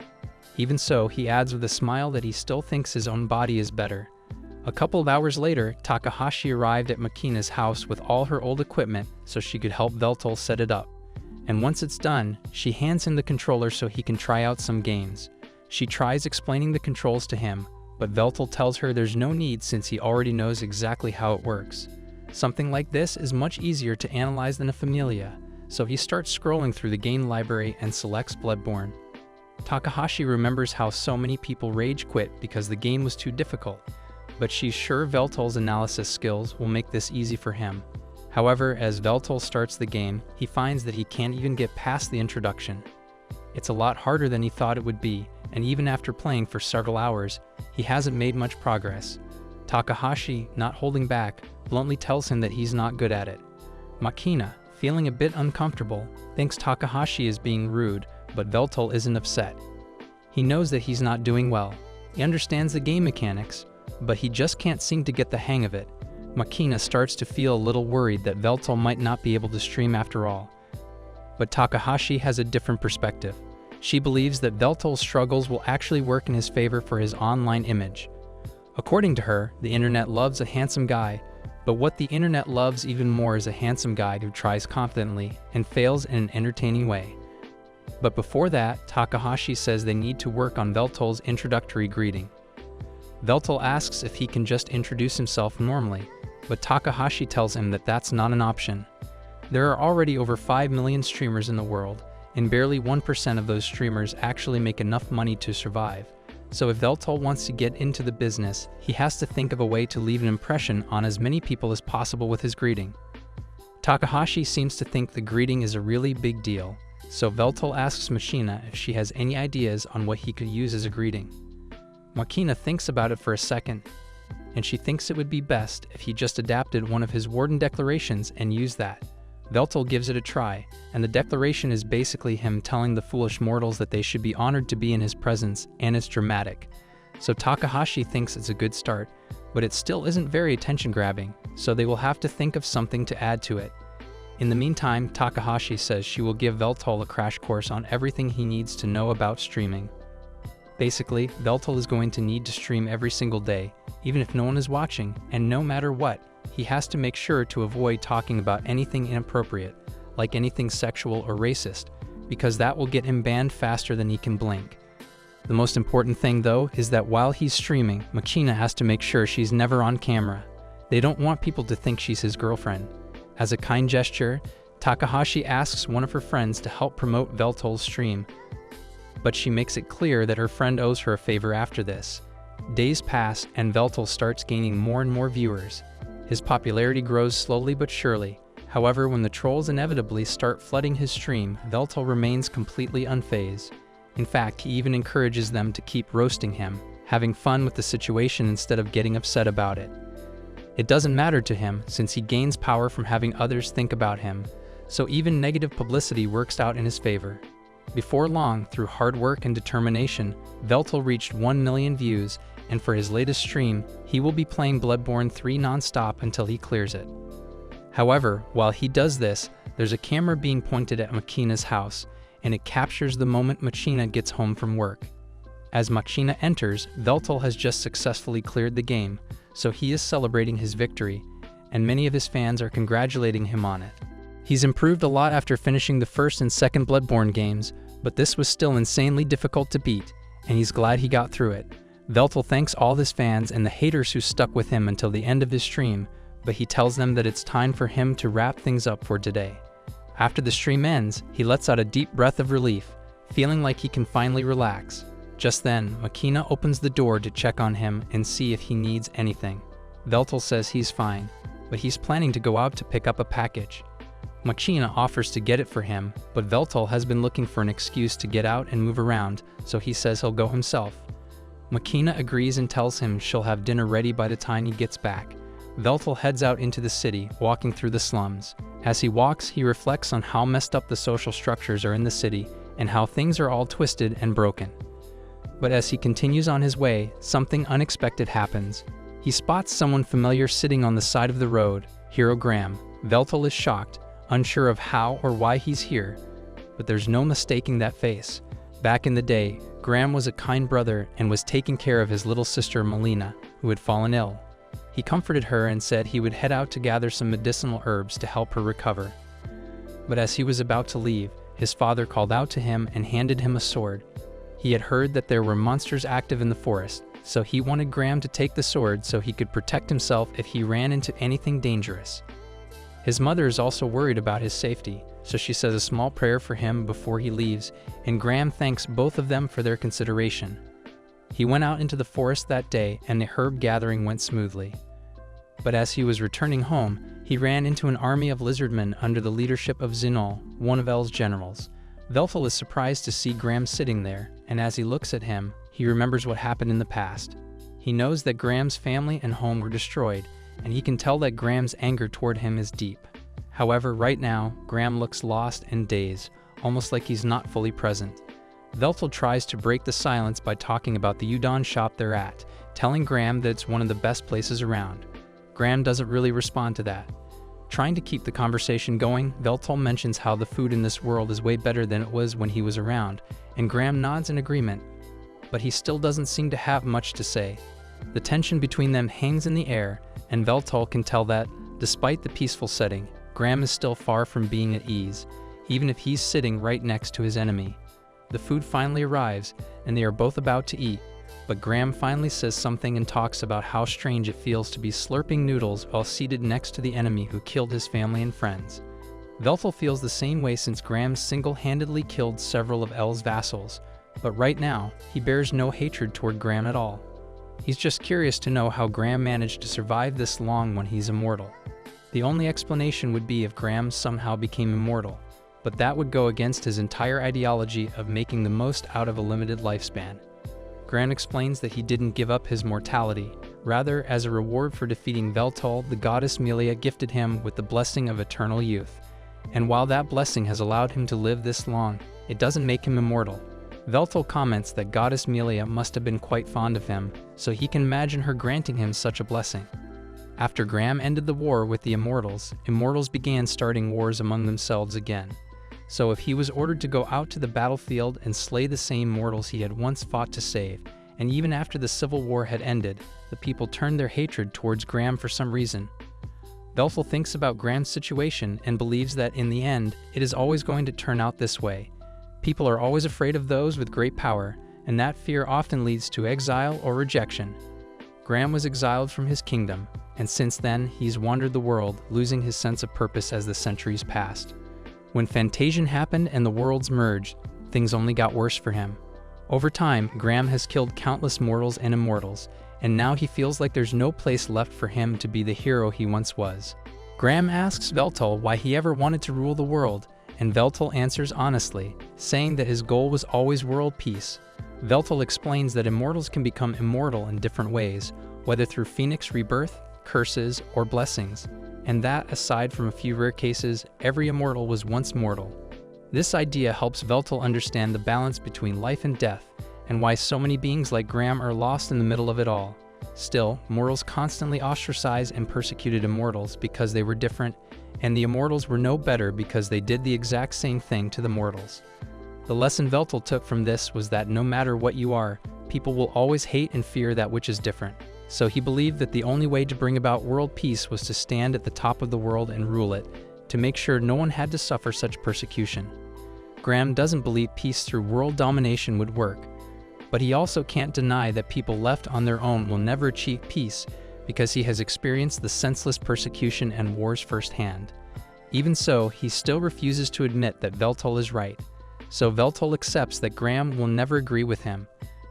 Even so, he adds with a smile that he still thinks his own body is better. A couple of hours later, Takahashi arrived at Makina's house with all her old equipment so she could help Veltol set it up. And once it's done, she hands him the controller so he can try out some games. She tries explaining the controls to him, but Veltol tells her there's no need since he already knows exactly how it works. Something like this is much easier to analyze than a familia, so he starts scrolling through the game library and selects Bloodborne. Takahashi remembers how so many people rage quit because the game was too difficult, but she's sure Veltol's analysis skills will make this easy for him. However, as Veltol starts the game, he finds that he can't even get past the introduction. It's a lot harder than he thought it would be, and even after playing for several hours, he hasn't made much progress. Takahashi, not holding back, bluntly tells him that he's not good at it. Makina, feeling a bit uncomfortable, thinks Takahashi is being rude, but Veltol isn't upset. He knows that he's not doing well. He understands the game mechanics, but he just can't seem to get the hang of it. Makina starts to feel a little worried that Veltol might not be able to stream after all. But Takahashi has a different perspective. She believes that Veltol's struggles will actually work in his favor for his online image. According to her, the internet loves a handsome guy, but what the internet loves even more is a handsome guy who tries confidently and fails in an entertaining way. But before that, Takahashi says they need to work on Veltol's introductory greeting. Veltol asks if he can just introduce himself normally, but Takahashi tells him that that's not an option. There are already over 5 million streamers in the world, and barely 1% of those streamers actually make enough money to survive. So if Veltol wants to get into the business, he has to think of a way to leave an impression on as many people as possible with his greeting. Takahashi seems to think the greeting is a really big deal, so Veltol asks Makina if she has any ideas on what he could use as a greeting. Makina thinks about it for a second, and she thinks it would be best if he just adapted one of his warden declarations and used that. Veltol gives it a try, and the declaration is basically him telling the foolish mortals that they should be honored to be in his presence, and it's dramatic. So Takahashi thinks it's a good start, but it still isn't very attention-grabbing, so they will have to think of something to add to it. In the meantime, Takahashi says she will give Veltol a crash course on everything he needs to know about streaming. Basically, Veltol is going to need to stream every single day, even if no one is watching, and no matter what, he has to make sure to avoid talking about anything inappropriate, like anything sexual or racist, because that will get him banned faster than he can blink. The most important thing, though, is that while he's streaming, Makina has to make sure she's never on camera. They don't want people to think she's his girlfriend. As a kind gesture, Takahashi asks one of her friends to help promote Veltol's stream, but she makes it clear that her friend owes her a favor after this. Days pass, and Veltol starts gaining more and more viewers. His popularity grows slowly but surely. However, when the trolls inevitably start flooding his stream, Veltol remains completely unfazed. In fact, he even encourages them to keep roasting him. having fun with the situation instead of getting upset about it. It doesn't matter to him since he gains power from having others think about him, so even negative publicity works out in his favor. Before long, through hard work and determination, Veltal reached 1 million views, and for his latest stream, he will be playing Bloodborne 3 non-stop until he clears it. However, while he does this, there's a camera being pointed at Machina's house, and it captures the moment Machina gets home from work. As Machina enters, Veltal has just successfully cleared the game, so he is celebrating his victory, and many of his fans are congratulating him on it. He's improved a lot after finishing the first and second Bloodborne games, but this was still insanely difficult to beat, and he's glad he got through it. Veltal thanks all his fans and the haters who stuck with him until the end of his stream, but he tells them that it's time for him to wrap things up for today. After the stream ends, he lets out a deep breath of relief, feeling like he can finally relax. Just then, Machina opens the door to check on him and see if he needs anything. Veltal says he's fine, but he's planning to go out to pick up a package. Machina offers to get it for him, but Veltal has been looking for an excuse to get out and move around, so he says he'll go himself. Machina agrees and tells him she'll have dinner ready by the time he gets back. Veltal heads out into the city, walking through the slums. As he walks, he reflects on how messed up the social structures are in the city and how things are all twisted and broken. But as he continues on his way, something unexpected happens. He spots someone familiar sitting on the side of the road, Hero Graham. Veltal is shocked, unsure of how or why he's here, but there's no mistaking that face. Back in the day, Graham was a kind brother and was taking care of his little sister Melina, who had fallen ill. He comforted her and said he would head out to gather some medicinal herbs to help her recover. But as he was about to leave, his father called out to him and handed him a sword. He had heard that there were monsters active in the forest, so he wanted Graham to take the sword so he could protect himself if he ran into anything dangerous. His mother is also worried about his safety, so she says a small prayer for him before he leaves, and Graham thanks both of them for their consideration. He went out into the forest that day and the herb gathering went smoothly. But as he was returning home, he ran into an army of lizardmen under the leadership of Zinol, one of El's generals. Veltal is surprised to see Graham sitting there, and as he looks at him, he remembers what happened in the past. He knows that Graham's family and home were destroyed, and he can tell that Graham's anger toward him is deep. However, right now, Graham looks lost and dazed, almost like he's not fully present. Veltal tries to break the silence by talking about the udon shop they're at, telling Graham that it's one of the best places around. Graham doesn't really respond to that. Trying to keep the conversation going, Veltal mentions how the food in this world is way better than it was when he was around, and Graham nods in agreement, but he still doesn't seem to have much to say. The tension between them hangs in the air, and Veltal can tell that, despite the peaceful setting, Graham is still far from being at ease, even if he's sitting right next to his enemy. The food finally arrives, and they are both about to eat, but Graham finally says something and talks about how strange it feels to be slurping noodles while seated next to the enemy who killed his family and friends. Veltal feels the same way since Graham single-handedly killed several of El's vassals, but right now, he bears no hatred toward Graham at all. He's just curious to know how Graham managed to survive this long when he's immortal. The only explanation would be if Graham somehow became immortal, but that would go against his entire ideology of making the most out of a limited lifespan. Graham explains that he didn't give up his mortality. Rather, as a reward for defeating Veltal, the goddess Melia gifted him with the blessing of eternal youth. And while that blessing has allowed him to live this long, it doesn't make him immortal. Veltal comments that goddess Melia must have been quite fond of him, so he can imagine her granting him such a blessing. After Graham ended the war with the immortals began starting wars among themselves again. So if he was ordered to go out to the battlefield and slay the same mortals he had once fought to save, and even after the civil war had ended, the people turned their hatred towards Graham for some reason. Veltal thinks about Graham's situation and believes that in the end, it is always going to turn out this way. People are always afraid of those with great power, and that fear often leads to exile or rejection. Graham was exiled from his kingdom, and since then, he's wandered the world, losing his sense of purpose as the centuries passed. When Fantasian happened and the worlds merged, things only got worse for him. Over time, Graham has killed countless mortals and immortals, and now he feels like there's no place left for him to be the hero he once was. Graham asks Veltal why he ever wanted to rule the world, and Veltal answers honestly, saying that his goal was always world peace. Veltal explains that immortals can become immortal in different ways, whether through phoenix rebirth, curses, or blessings, and that, aside from a few rare cases, every immortal was once mortal. This idea helps Veltal understand the balance between life and death, and why so many beings like Graham are lost in the middle of it all. Still, mortals constantly ostracized and persecuted immortals because they were different, and the immortals were no better because they did the exact same thing to the mortals. The lesson Veltal took from this was that no matter what you are, people will always hate and fear that which is different. So he believed that the only way to bring about world peace was to stand at the top of the world and rule it, to make sure no one had to suffer such persecution. Graham doesn't believe peace through world domination would work, but he also can't deny that people left on their own will never achieve peace because he has experienced the senseless persecution and wars firsthand. Even so, he still refuses to admit that Veltal is right. So Veltal accepts that Graham will never agree with him.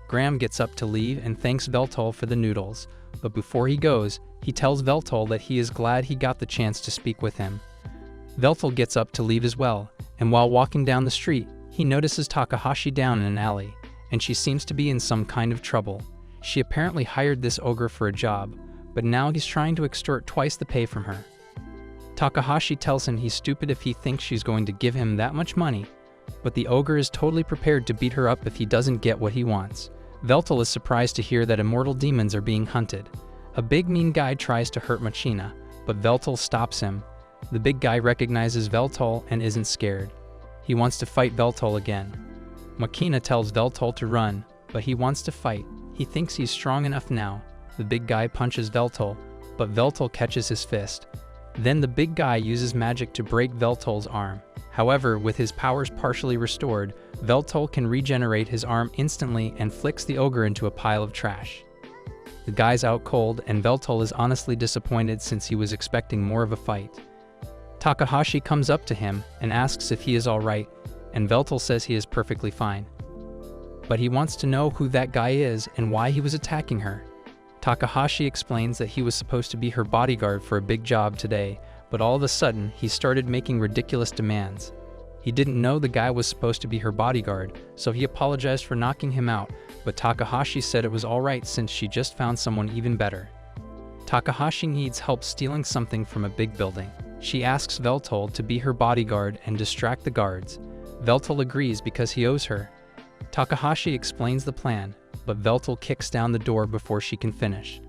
Graham gets up to leave and thanks Veltal for the noodles, but before he goes, he tells Veltal that he is glad he got the chance to speak with him. Veltal gets up to leave as well, and while walking down the street, he notices Takahashi down in an alley, and she seems to be in some kind of trouble. She apparently hired this ogre for a job, but now he's trying to extort twice the pay from her. Takahashi tells him he's stupid if he thinks she's going to give him that much money, but the ogre is totally prepared to beat her up if he doesn't get what he wants. Veltal is surprised to hear that immortal demons are being hunted. A big mean guy tries to hurt Machina, but Veltal stops him. The big guy recognizes Veltal and isn't scared. He wants to fight Veltal again. Machina tells Veltal to run, but he wants to fight. He thinks he's strong enough now. The big guy punches Veltal, but Veltal catches his fist. Then the big guy uses magic to break Veltal's arm. However, with his powers partially restored, Veltal can regenerate his arm instantly and flicks the ogre into a pile of trash. The guy's out cold, and Veltal is honestly disappointed since he was expecting more of a fight. Takahashi comes up to him and asks if he is alright, and Veltal says he is perfectly fine. But he wants to know who that guy is and why he was attacking her. Takahashi explains that he was supposed to be her bodyguard for a big job today, but all of a sudden, he started making ridiculous demands. He didn't know the guy was supposed to be her bodyguard, so he apologized for knocking him out, but Takahashi said it was alright since she just found someone even better. Takahashi needs help stealing something from a big building. She asks Veltal to be her bodyguard and distract the guards. Veltal agrees because he owes her. Takahashi explains the plan, but Veltal kicks down the door before she can finish.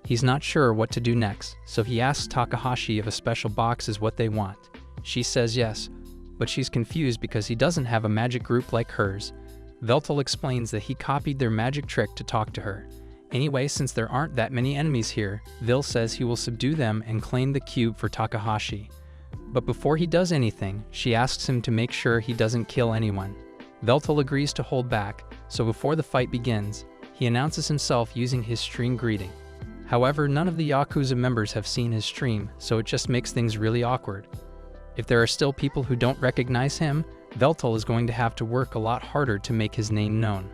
He's not sure what to do next, so he asks Takahashi if a special box is what they want. She says yes, but she's confused because he doesn't have a magic group like hers. Veltal explains that he copied their magic trick to talk to her. Anyway, since there aren't that many enemies here, Vil says he will subdue them and claim the cube for Takahashi. But before he does anything, she asks him to make sure he doesn't kill anyone. Veltal agrees to hold back, so before the fight begins, he announces himself using his stream greeting. However, none of the Yakuza members have seen his stream, so it just makes things really awkward. If there are still people who don't recognize him, Veltal is going to have to work a lot harder to make his name known.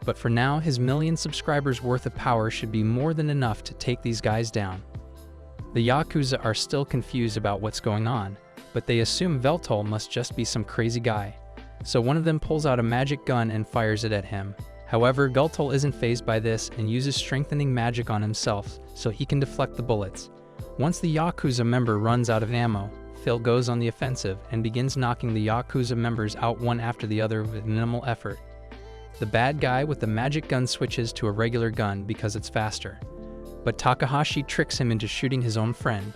But for now, his million subscribers worth of power should be more than enough to take these guys down. The Yakuza are still confused about what's going on, but they assume Veltal must just be some crazy guy. So one of them pulls out a magic gun and fires it at him. However, Veltal isn't fazed by this and uses strengthening magic on himself so he can deflect the bullets. Once the Yakuza member runs out of ammo, Phil goes on the offensive and begins knocking the Yakuza members out one after the other with minimal effort. The bad guy with the magic gun switches to a regular gun because it's faster. But Takahashi tricks him into shooting his own friend.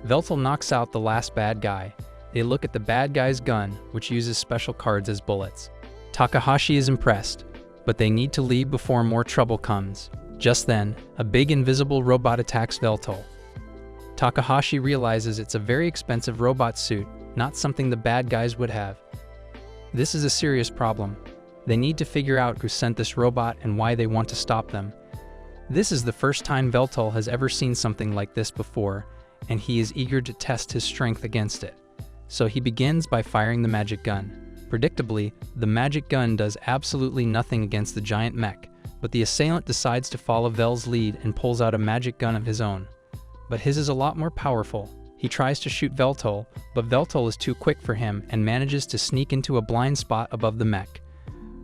Veltal knocks out the last bad guy. They look at the bad guy's gun, which uses special cards as bullets. Takahashi is impressed, but they need to leave before more trouble comes. Just then, a big invisible robot attacks Veltal. Takahashi realizes it's a very expensive robot suit, not something the bad guys would have. This is a serious problem. They need to figure out who sent this robot and why they want to stop them. This is the first time Veltal has ever seen something like this before, and he is eager to test his strength against it. So he begins by firing the magic gun. Predictably, the magic gun does absolutely nothing against the giant mech, but the assailant decides to follow Vel's lead and pulls out a magic gun of his own. But his is a lot more powerful. He tries to shoot Veltal, but Veltal is too quick for him and manages to sneak into a blind spot above the mech.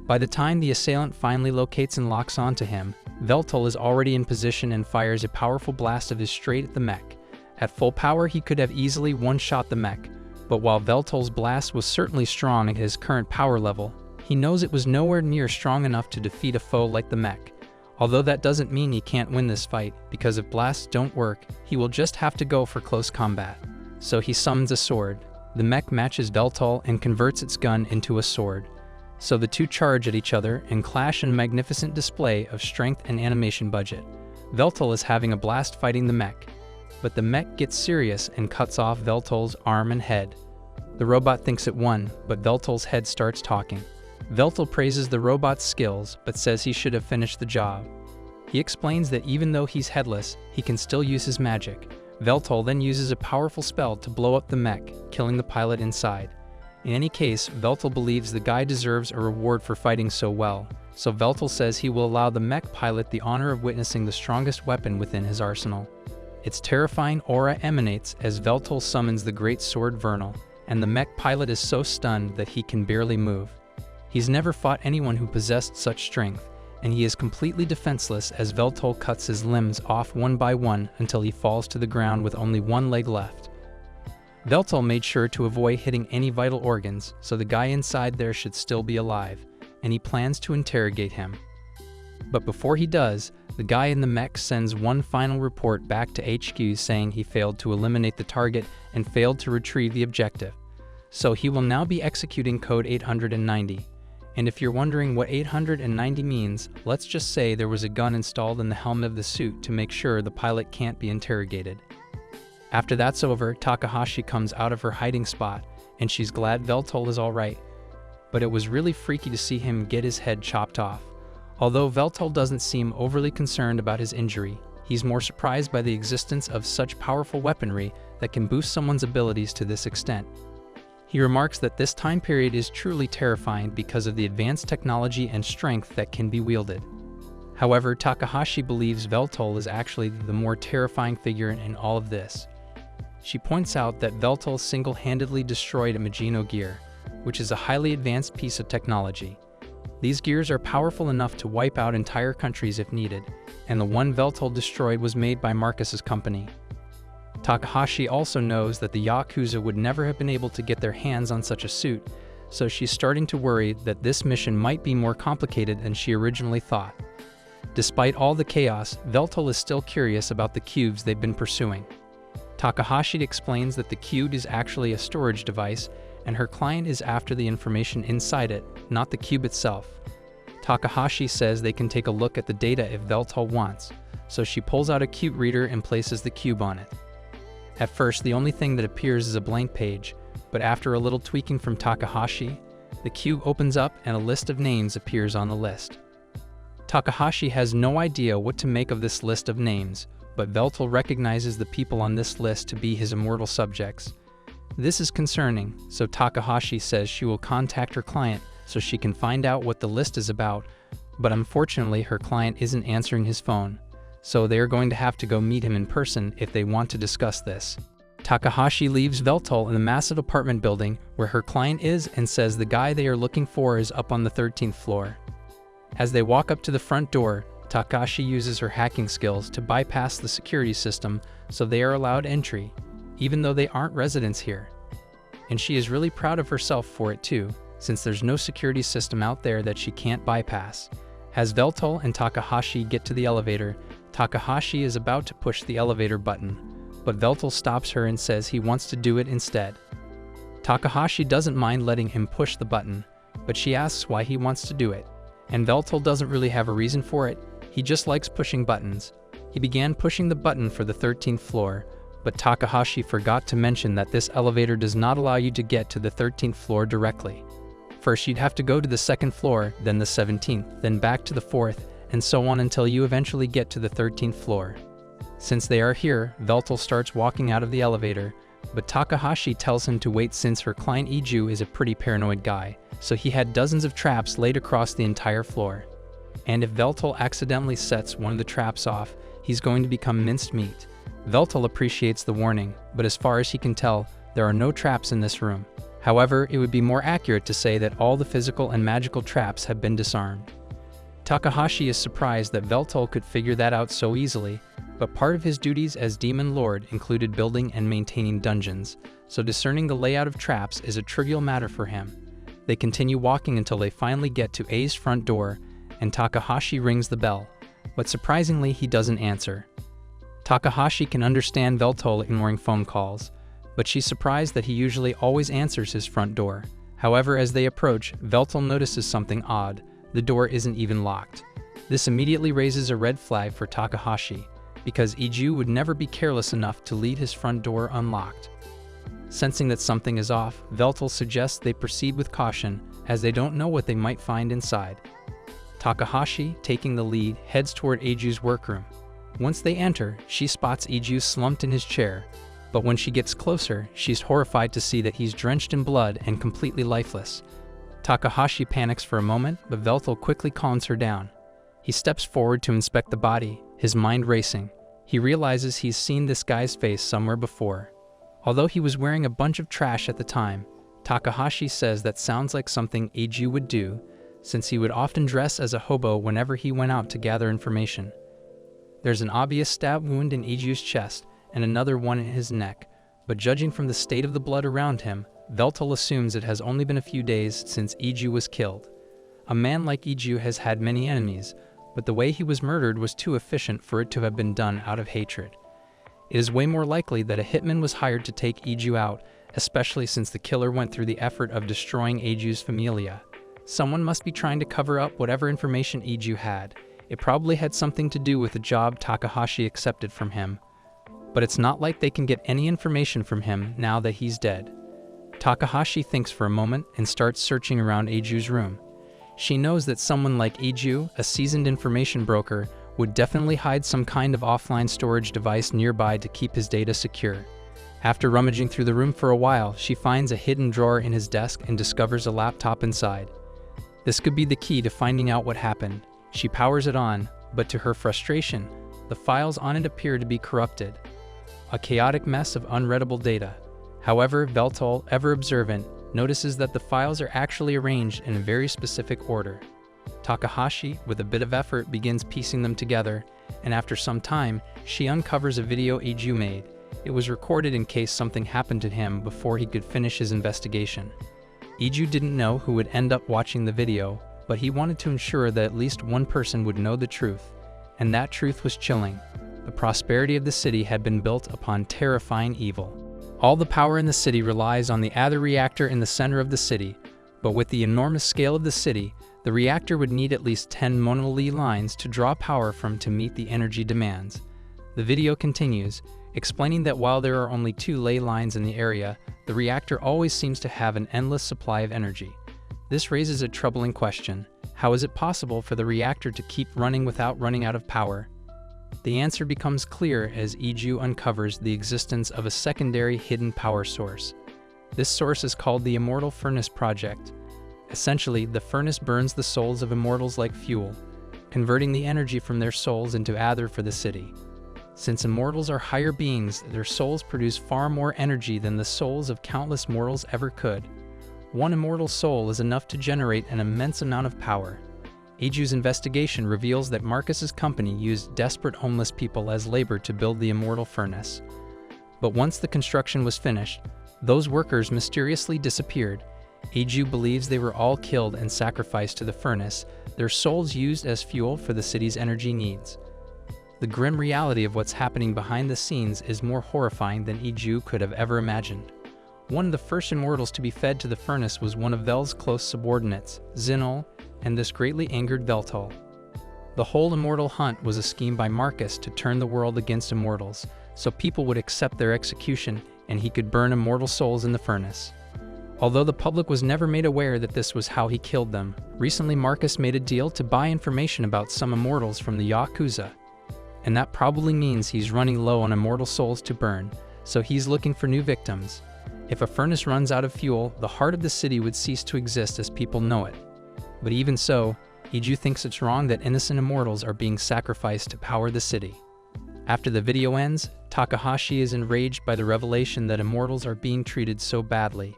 By the time the assailant finally locates and locks onto him, Veltol is already in position and fires a powerful blast of his straight at the mech. At full power, he could have easily one-shot the mech, but while Veltol's blast was certainly strong at his current power level, he knows it was nowhere near strong enough to defeat a foe like the mech. Although that doesn't mean he can't win this fight, because if blasts don't work, he will just have to go for close combat. So he summons a sword. The mech matches Veltol and converts its gun into a sword. So the two charge at each other and clash in a magnificent display of strength and animation budget. Veltol is having a blast fighting the mech, but the mech gets serious and cuts off Veltol's arm and head. The robot thinks it won, but Veltol's head starts talking. Veltol praises the robot's skills, but says he should have finished the job. He explains that even though he's headless, he can still use his magic. Veltol then uses a powerful spell to blow up the mech, killing the pilot inside. In any case, Veltol believes the guy deserves a reward for fighting so well, so Veltol says he will allow the mech pilot the honor of witnessing the strongest weapon within his arsenal. Its terrifying aura emanates as Veltol summons the great sword Vernal, and the mech pilot is so stunned that he can barely move. He's never fought anyone who possessed such strength, and he is completely defenseless as Veltol cuts his limbs off one by one until he falls to the ground with only one leg left. Veltol made sure to avoid hitting any vital organs, so the guy inside there should still be alive, and he plans to interrogate him. But before he does, the guy in the mech sends one final report back to HQ saying he failed to eliminate the target and failed to retrieve the objective. So he will now be executing code 890. And if you're wondering what 890 means, let's just say there was a gun installed in the helmet of the suit to make sure the pilot can't be interrogated. After that's over, Takahashi comes out of her hiding spot, and she's glad Veltol is alright. But it was really freaky to see him get his head chopped off. Although Veltol doesn't seem overly concerned about his injury, he's more surprised by the existence of such powerful weaponry that can boost someone's abilities to this extent. He remarks that this time period is truly terrifying because of the advanced technology and strength that can be wielded. However, Takahashi believes Veltol is actually the more terrifying figure in all of this. She points out that Veltol single-handedly destroyed a Magino gear, which is a highly advanced piece of technology. These gears are powerful enough to wipe out entire countries if needed, and the one Veltol destroyed was made by Marcus's company. Takahashi also knows that the Yakuza would never have been able to get their hands on such a suit, so she's starting to worry that this mission might be more complicated than she originally thought. Despite all the chaos, Veltol is still curious about the cubes they've been pursuing. Takahashi explains that the cube is actually a storage device, and her client is after the information inside it, not the cube itself. Takahashi says they can take a look at the data if Veltol wants, so she pulls out a cube reader and places the cube on it. At first, the only thing that appears is a blank page, but after a little tweaking from Takahashi, the cube opens up and a list of names appears on the list. Takahashi has no idea what to make of this list of names, but Veltol recognizes the people on this list to be his immortal subjects. This is concerning, so Takahashi says she will contact her client so she can find out what the list is about, but unfortunately her client isn't answering his phone, so they are going to have to go meet him in person if they want to discuss this. Takahashi leaves Veltol in the massive apartment building where her client is and says the guy they are looking for is up on the 13th floor. As they walk up to the front door, Takahashi uses her hacking skills to bypass the security system so they are allowed entry, even though they aren't residents here. And she is really proud of herself for it too, since there's no security system out there that she can't bypass. As Veltol and Takahashi get to the elevator, Takahashi is about to push the elevator button, but Veltol stops her and says he wants to do it instead. Takahashi doesn't mind letting him push the button, but she asks why he wants to do it, and Veltol doesn't really have a reason for it, he just likes pushing buttons. He began pushing the button for the 13th floor, but Takahashi forgot to mention that this elevator does not allow you to get to the 13th floor directly. First you'd have to go to the 2nd floor, then the 17th, then back to the 4th, and so on until you eventually get to the 13th floor. Since they are here, Veltol starts walking out of the elevator, but Takahashi tells him to wait since her client Iju is a pretty paranoid guy, so he had dozens of traps laid across the entire floor. And if Veltol accidentally sets one of the traps off, he's going to become minced meat. Veltol appreciates the warning, but as far as he can tell, there are no traps in this room. However, it would be more accurate to say that all the physical and magical traps have been disarmed. Takahashi is surprised that Veltol could figure that out so easily, but part of his duties as Demon Lord included building and maintaining dungeons, so discerning the layout of traps is a trivial matter for him. They continue walking until they finally get to A's front door, and Takahashi rings the bell, but surprisingly he doesn't answer. Takahashi can understand Veltol ignoring phone calls, but she's surprised that he usually always answers his front door. However, as they approach, Veltol notices something odd. The door isn't even locked. This immediately raises a red flag for Takahashi, because Iju would never be careless enough to leave his front door unlocked. Sensing that something is off, Veltol suggests they proceed with caution, as they don't know what they might find inside. Takahashi, taking the lead, heads toward Iju's workroom. Once they enter, she spots Iju slumped in his chair, but when she gets closer, she's horrified to see that he's drenched in blood and completely lifeless. Takahashi panics for a moment, but Veltol quickly calms her down. He steps forward to inspect the body, his mind racing. He realizes he's seen this guy's face somewhere before. Although he was wearing a bunch of trash at the time, Takahashi says that sounds like something Iju would do, since he would often dress as a hobo whenever he went out to gather information. There's an obvious stab wound in Iju's chest and another one in his neck, but judging from the state of the blood around him, Veltol assumes it has only been a few days since Iju was killed. A man like Iju has had many enemies, but the way he was murdered was too efficient for it to have been done out of hatred. It is way more likely that a hitman was hired to take Iju out, especially since the killer went through the effort of destroying Iju's familia. Someone must be trying to cover up whatever information Iju had. It probably had something to do with the job Takahashi accepted from him. But it's not like they can get any information from him now that he's dead. Takahashi thinks for a moment and starts searching around Iju's room. She knows that someone like Iju, a seasoned information broker, would definitely hide some kind of offline storage device nearby to keep his data secure. After rummaging through the room for a while, she finds a hidden drawer in his desk and discovers a laptop inside. This could be the key to finding out what happened. She powers it on, but to her frustration, the files on it appear to be corrupted. A chaotic mess of unreadable data. However, Veltol, ever observant, notices that the files are actually arranged in a very specific order. Takahashi, with a bit of effort, begins piecing them together, and after some time, she uncovers a video Iju made. It was recorded in case something happened to him before he could finish his investigation. Iju didn't know who would end up watching the video, but he wanted to ensure that at least one person would know the truth, and that truth was chilling. The prosperity of the city had been built upon terrifying evil. All the power in the city relies on the Aether reactor in the center of the city, but with the enormous scale of the city, the reactor would need at least 10 monolith lines to draw power from to meet the energy demands. The video continues, explaining that while there are only 2 ley lines in the area, the reactor always seems to have an endless supply of energy. This raises a troubling question. How is it possible for the reactor to keep running without running out of power? The answer becomes clear as Iju uncovers the existence of a secondary hidden power source. This source is called the Immortal Furnace Project. Essentially, the furnace burns the souls of immortals like fuel, converting the energy from their souls into Aether for the city. Since immortals are higher beings, their souls produce far more energy than the souls of countless mortals ever could. One immortal soul is enough to generate an immense amount of power. Iju's investigation reveals that Marcus's company used desperate homeless people as labor to build the immortal furnace. But once the construction was finished, those workers mysteriously disappeared. Iju believes they were all killed and sacrificed to the furnace, their souls used as fuel for the city's energy needs. The grim reality of what's happening behind the scenes is more horrifying than Iju could have ever imagined. One of the first immortals to be fed to the furnace was one of Vel's close subordinates, Zinol, and this greatly angered Veltol. The whole immortal hunt was a scheme by Marcus to turn the world against immortals, so people would accept their execution and he could burn immortal souls in the furnace. Although the public was never made aware that this was how he killed them, recently Marcus made a deal to buy information about some immortals from the Yakuza. And that probably means he's running low on immortal souls to burn, so he's looking for new victims. If a furnace runs out of fuel, the heart of the city would cease to exist as people know it. But even so, Iju thinks it's wrong that innocent immortals are being sacrificed to power the city. After the video ends, Takahashi is enraged by the revelation that immortals are being treated so badly.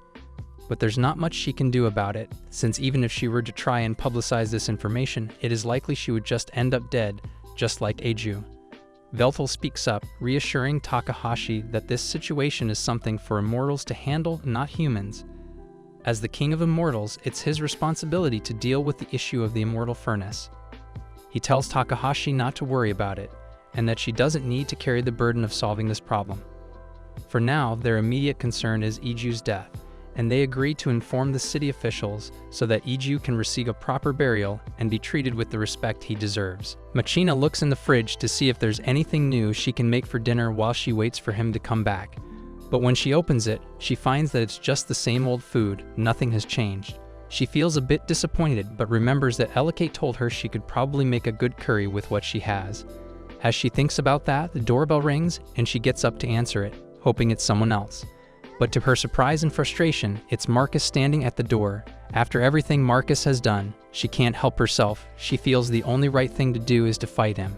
but there's not much she can do about it, since even if she were to try and publicize this information, it is likely she would just end up dead, just like Eiju. Veltal speaks up, reassuring Takahashi that this situation is something for immortals to handle, not humans. As the king of immortals, it's his responsibility to deal with the issue of the immortal furnace. He tells Takahashi not to worry about it, and that she doesn't need to carry the burden of solving this problem. For now, their immediate concern is Eiju's death, and they agree to inform the city officials so that Eiju can receive a proper burial and be treated with the respect he deserves. Machina looks in the fridge to see if there's anything new she can make for dinner while she waits for him to come back. But when she opens it, she finds that it's just the same old food, nothing has changed. She feels a bit disappointed, but remembers that Ayakacutie told her she could probably make a good curry with what she has. As she thinks about that, the doorbell rings and she gets up to answer it, hoping it's someone else. But to her surprise and frustration, it's Marcus standing at the door. After everything Marcus has done, she can't help herself. She feels the only right thing to do is to fight him.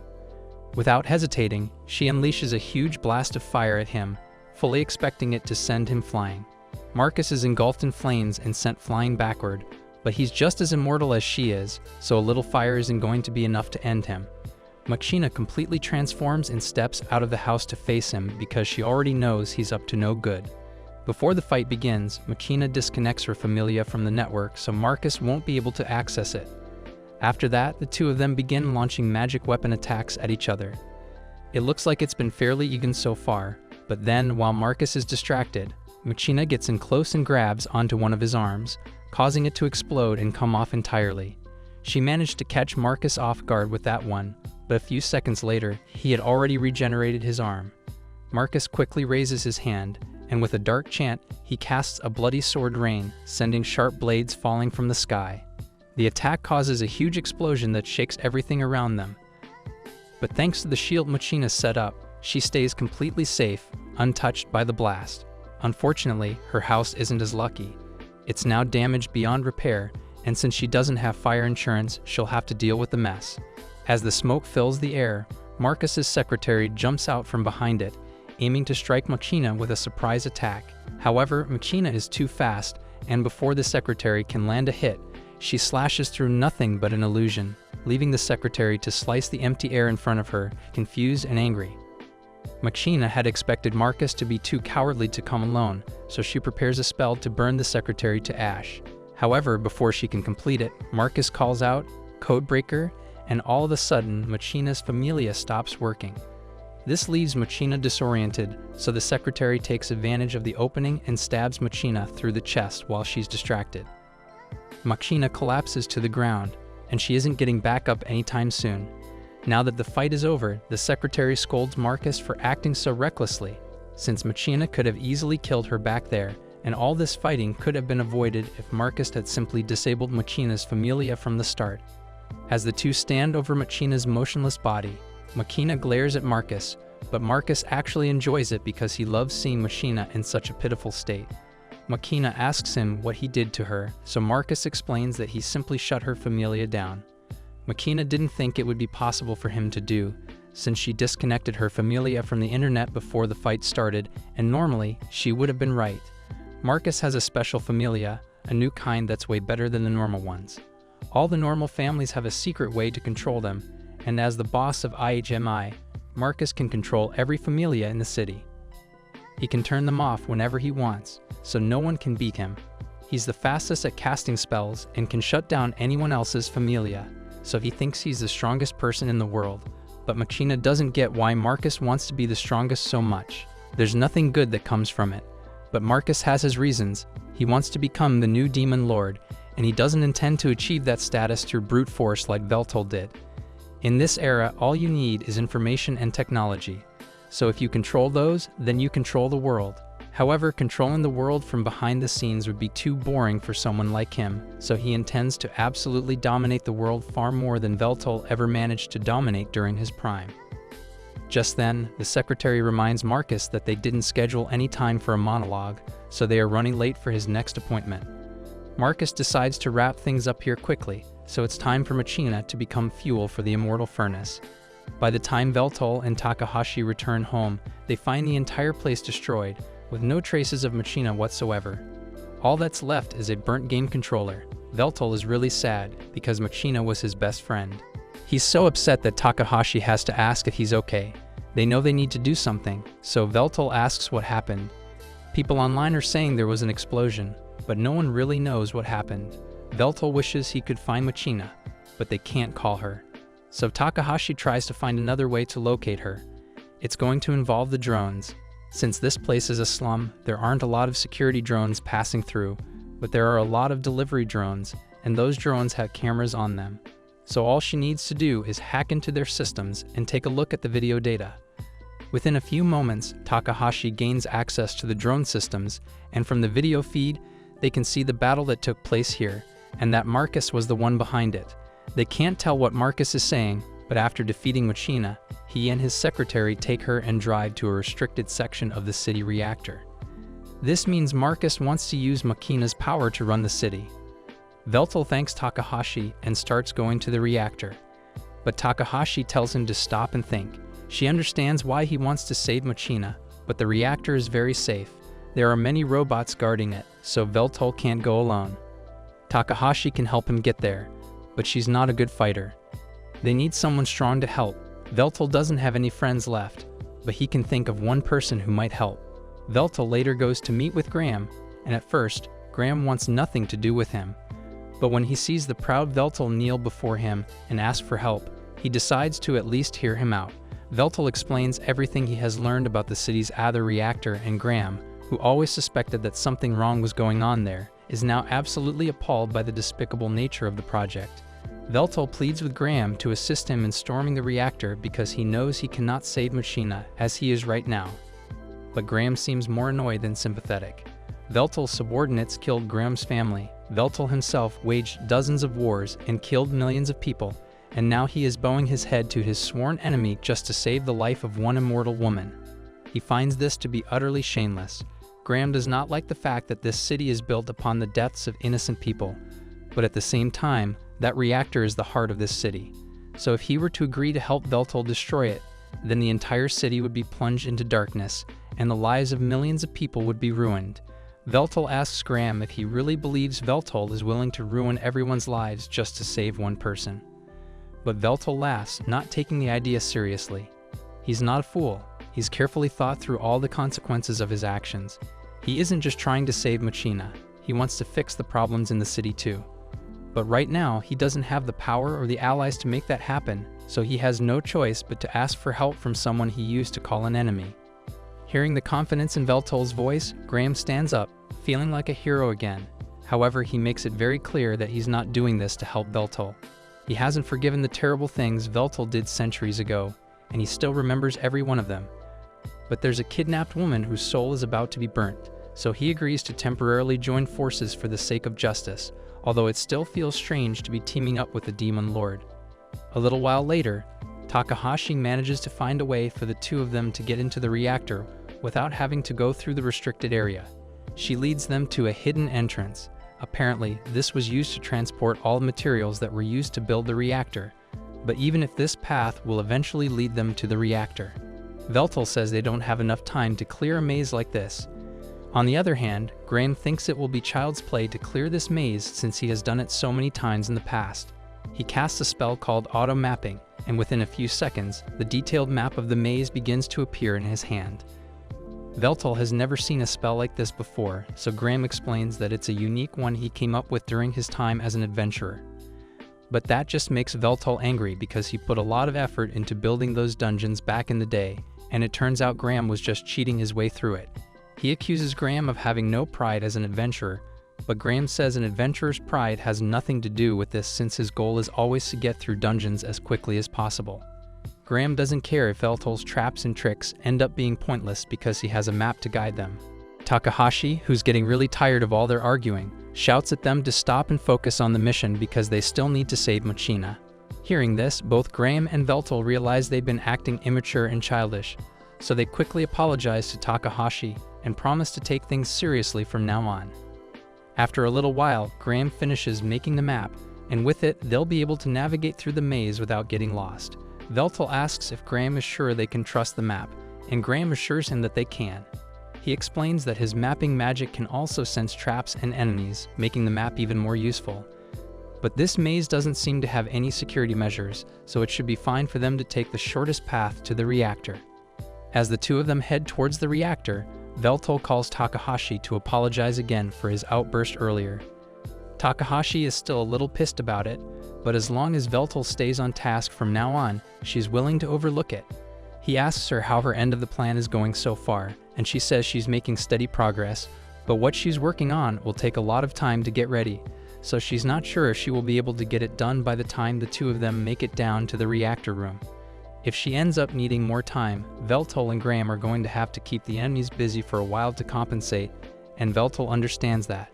Without hesitating, she unleashes a huge blast of fire at him, fully expecting it to send him flying. Marcus is engulfed in flames and sent flying backward, but he's just as immortal as she is, so a little fire isn't going to be enough to end him. Machina completely transforms and steps out of the house to face him because she already knows he's up to no good. Before the fight begins, Machina disconnects her familia from the network so Marcus won't be able to access it. After that, the two of them begin launching magic weapon attacks at each other. It looks like it's been fairly even so far, but then, while Marcus is distracted, Machina gets in close and grabs onto one of his arms, causing it to explode and come off entirely. She managed to catch Marcus off guard with that one, but a few seconds later, he had already regenerated his arm. Marcus quickly raises his hand, and with a dark chant, he casts a bloody sword rain, sending sharp blades falling from the sky. The attack causes a huge explosion that shakes everything around them. But thanks to the shield Machina set up, she stays completely safe, untouched by the blast. Unfortunately, her house isn't as lucky. It's now damaged beyond repair, and since she doesn't have fire insurance, she'll have to deal with the mess. As the smoke fills the air, Marcus's secretary jumps out from behind it, aiming to strike Machina with a surprise attack. However, Machina is too fast, and before the secretary can land a hit, she slashes through nothing but an illusion, leaving the secretary to slice the empty air in front of her, confused and angry. Machina had expected Marcus to be too cowardly to come alone, so she prepares a spell to burn the secretary to ash. However, before she can complete it, Marcus calls out, "Codebreaker," and all of a sudden, Machina's familia stops working. This leaves Machina disoriented, so the secretary takes advantage of the opening and stabs Machina through the chest while she's distracted. Machina collapses to the ground, and she isn't getting back up anytime soon. Now that the fight is over, the secretary scolds Marcus for acting so recklessly, since Machina could have easily killed her back there, and all this fighting could have been avoided if Marcus had simply disabled Machina's familia from the start. As the two stand over Machina's motionless body, Machina glares at Marcus, but Marcus actually enjoys it because he loves seeing Machina in such a pitiful state. Machina asks him what he did to her, so Marcus explains that he simply shut her familia down. Machina didn't think it would be possible for him to do, since she disconnected her familia from the internet before the fight started, and normally, she would have been right. Marcus has a special familia, a new kind that's way better than the normal ones. All the normal families have a secret way to control them, and as the boss of IHMI, Marcus can control every familia in the city. He can turn them off whenever he wants, so no one can beat him. He's the fastest at casting spells and can shut down anyone else's familia, so he thinks he's the strongest person in the world. But Machina doesn't get why Marcus wants to be the strongest so much. There's nothing good that comes from it. But Marcus has his reasons. He wants to become the new demon lord, and he doesn't intend to achieve that status through brute force like Veltal did. In this era, all you need is information and technology. So if you control those, then you control the world. However, controlling the world from behind the scenes would be too boring for someone like him, so he intends to absolutely dominate the world far more than Veltal ever managed to dominate during his prime. Just then, the secretary reminds Marcus that they didn't schedule any time for a monologue, so they are running late for his next appointment. Marcus decides to wrap things up here quickly, so it's time for Machina to become fuel for the immortal furnace. By the time Veltal and Takahashi return home, they find the entire place destroyed, with no traces of Machina whatsoever. All that's left is a burnt game controller. Veltol is really sad because Machina was his best friend. He's so upset that Takahashi has to ask if he's okay. They know they need to do something, so Veltol asks what happened. People online are saying there was an explosion, but no one really knows what happened. Veltol wishes he could find Machina, but they can't call her. So Takahashi tries to find another way to locate her. It's going to involve the drones. Since this place is a slum, there aren't a lot of security drones passing through, but there are a lot of delivery drones, and those drones have cameras on them. So all she needs to do is hack into their systems and take a look at the video data. Within a few moments, Takahashi gains access to the drone systems, and from the video feed, they can see the battle that took place here, and that Marcus was the one behind it. They can't tell what Marcus is saying, but after defeating Machina, he and his secretary take her and drive to a restricted section of the city reactor. This means Marcus wants to use Machina's power to run the city. Veltol thanks Takahashi and starts going to the reactor. But Takahashi tells him to stop and think. She understands why he wants to save Machina, but the reactor is very safe. There are many robots guarding it, so Veltol can't go alone. Takahashi can help him get there, but she's not a good fighter. They need someone strong to help. Veltol doesn't have any friends left, but he can think of one person who might help. Veltol later goes to meet with Graham, and at first, Graham wants nothing to do with him. But when he sees the proud Veltol kneel before him and ask for help, he decides to at least hear him out. Veltol explains everything he has learned about the city's Aether reactor, and Graham, who always suspected that something wrong was going on there, is now absolutely appalled by the despicable nature of the project. Veltol pleads with Graham to assist him in storming the reactor because he knows he cannot save Machina as he is right now. But Graham seems more annoyed than sympathetic. Veltol's subordinates killed Graham's family. Veltol himself waged dozens of wars and killed millions of people, and now he is bowing his head to his sworn enemy just to save the life of one immortal woman. He finds this to be utterly shameless. Graham does not like the fact that this city is built upon the deaths of innocent people, but at the same time, that reactor is the heart of this city. So if he were to agree to help Veltol destroy it, then the entire city would be plunged into darkness, and the lives of millions of people would be ruined. Veltol asks Graham if he really believes Veltol is willing to ruin everyone's lives just to save one person. But Veltol laughs, not taking the idea seriously. He's not a fool. He's carefully thought through all the consequences of his actions. He isn't just trying to save Machina. He wants to fix the problems in the city too. But right now, he doesn't have the power or the allies to make that happen, so he has no choice but to ask for help from someone he used to call an enemy. Hearing the confidence in Veltol's voice, Graham stands up, feeling like a hero again. However, he makes it very clear that he's not doing this to help Veltol. He hasn't forgiven the terrible things Veltol did centuries ago, and he still remembers every one of them. But there's a kidnapped woman whose soul is about to be burnt, so he agrees to temporarily join forces for the sake of justice, although it still feels strange to be teaming up with the Demon Lord. A little while later, Takahashi manages to find a way for the two of them to get into the reactor without having to go through the restricted area. She leads them to a hidden entrance. Apparently, this was used to transport all the materials that were used to build the reactor, but even if this path will eventually lead them to the reactor. Veltol says they don't have enough time to clear a maze like this. On the other hand, Graham thinks it will be child's play to clear this maze since he has done it so many times in the past. He casts a spell called auto mapping, and within a few seconds, the detailed map of the maze begins to appear in his hand. Veltol has never seen a spell like this before, so Graham explains that it's a unique one he came up with during his time as an adventurer. But that just makes Veltol angry because he put a lot of effort into building those dungeons back in the day, and it turns out Graham was just cheating his way through it. He accuses Graham of having no pride as an adventurer, but Graham says an adventurer's pride has nothing to do with this since his goal is always to get through dungeons as quickly as possible. Graham doesn't care if Veltol's traps and tricks end up being pointless because he has a map to guide them. Takahashi, who's getting really tired of all their arguing, shouts at them to stop and focus on the mission because they still need to save Machina. Hearing this, both Graham and Veltol realize they've been acting immature and childish, so they quickly apologize to Takahashi and promise to take things seriously from now on. After a little while, Graham finishes making the map, and with it, they'll be able to navigate through the maze without getting lost. Veltol asks if Graham is sure they can trust the map, and Graham assures him that they can. He explains that his mapping magic can also sense traps and enemies, making the map even more useful. But this maze doesn't seem to have any security measures, so it should be fine for them to take the shortest path to the reactor. As the two of them head towards the reactor, Veltol calls Takahashi to apologize again for his outburst earlier. Takahashi is still a little pissed about it, but as long as Veltol stays on task from now on, she's willing to overlook it. He asks her how her end of the plan is going so far, and she says she's making steady progress, but what she's working on will take a lot of time to get ready, so she's not sure if she will be able to get it done by the time the two of them make it down to the reactor room. If she ends up needing more time, Veltol and Graham are going to have to keep the enemies busy for a while to compensate, and Veltol understands that.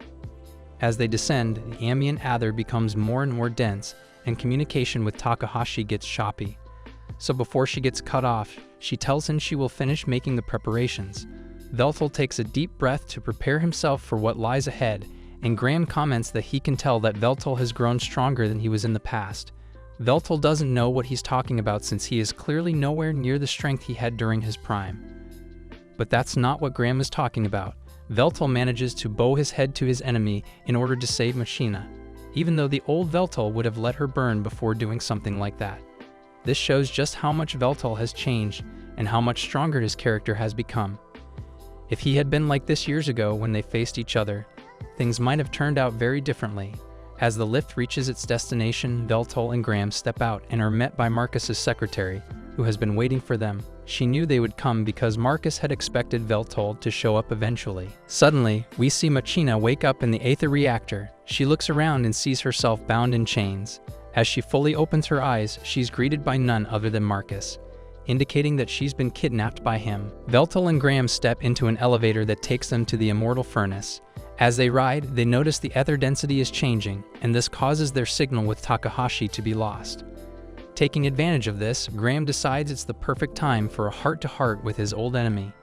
As they descend, the ambient aether becomes more and more dense, and communication with Takahashi gets choppy. So before she gets cut off, she tells him she will finish making the preparations. Veltol takes a deep breath to prepare himself for what lies ahead, and Graham comments that he can tell that Veltol has grown stronger than he was in the past. Veltol doesn't know what he's talking about since he is clearly nowhere near the strength he had during his prime. But that's not what Graham is talking about. Veltol manages to bow his head to his enemy in order to save Machina, even though the old Veltol would have let her burn before doing something like that. This shows just how much Veltol has changed and how much stronger his character has become. If he had been like this years ago when they faced each other, things might have turned out very differently. As the lift reaches its destination, Veltol and Graham step out and are met by Marcus's secretary, who has been waiting for them. She knew they would come because Marcus had expected Veltol to show up eventually. Suddenly, we see Machina wake up in the aether reactor. She looks around and sees herself bound in chains. As she fully opens her eyes, she's greeted by none other than Marcus, indicating that she's been kidnapped by him. Veltol and Graham step into an elevator that takes them to the immortal furnace. As they ride, they notice the ether density is changing, and this causes their signal with Takahashi to be lost. Taking advantage of this, Graham decides it's the perfect time for a heart-to-heart with his old enemy.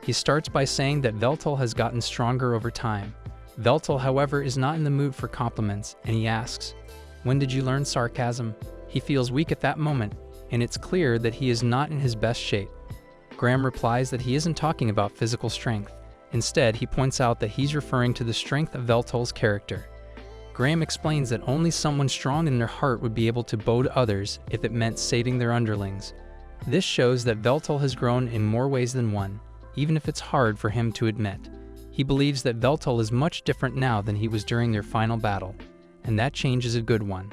He starts by saying that Veltol has gotten stronger over time. Veltol, however, is not in the mood for compliments, and he asks, "When did you learn sarcasm?" He feels weak at that moment, and it's clear that he is not in his best shape. Graham replies that he isn't talking about physical strength. Instead, he points out that he's referring to the strength of Veltol's character. Graham explains that only someone strong in their heart would be able to bow to others if it meant saving their underlings. This shows that Veltol has grown in more ways than one, even if it's hard for him to admit. He believes that Veltol is much different now than he was during their final battle, and that change is a good one.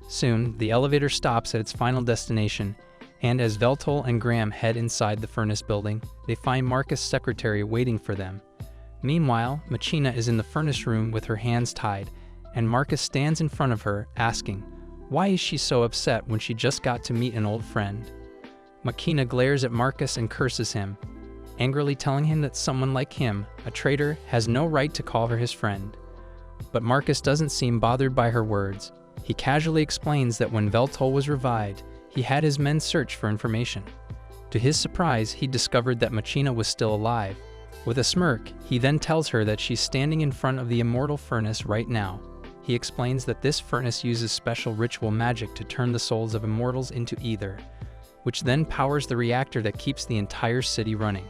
Soon, the elevator stops at its final destination, and as Veltol and Graham head inside the furnace building, they find Marcus' secretary waiting for them. Meanwhile, Machina is in the furnace room with her hands tied, and Marcus stands in front of her, asking, why is she so upset when she just got to meet an old friend? Machina glares at Marcus and curses him, angrily telling him that someone like him, a traitor, has no right to call her his friend. But Marcus doesn't seem bothered by her words. He casually explains that when Veltol was revived, he had his men search for information. To his surprise, he discovered that Machina was still alive. With a smirk, he then tells her that she's standing in front of the immortal furnace right now. He explains that this furnace uses special ritual magic to turn the souls of immortals into ether, which then powers the reactor that keeps the entire city running.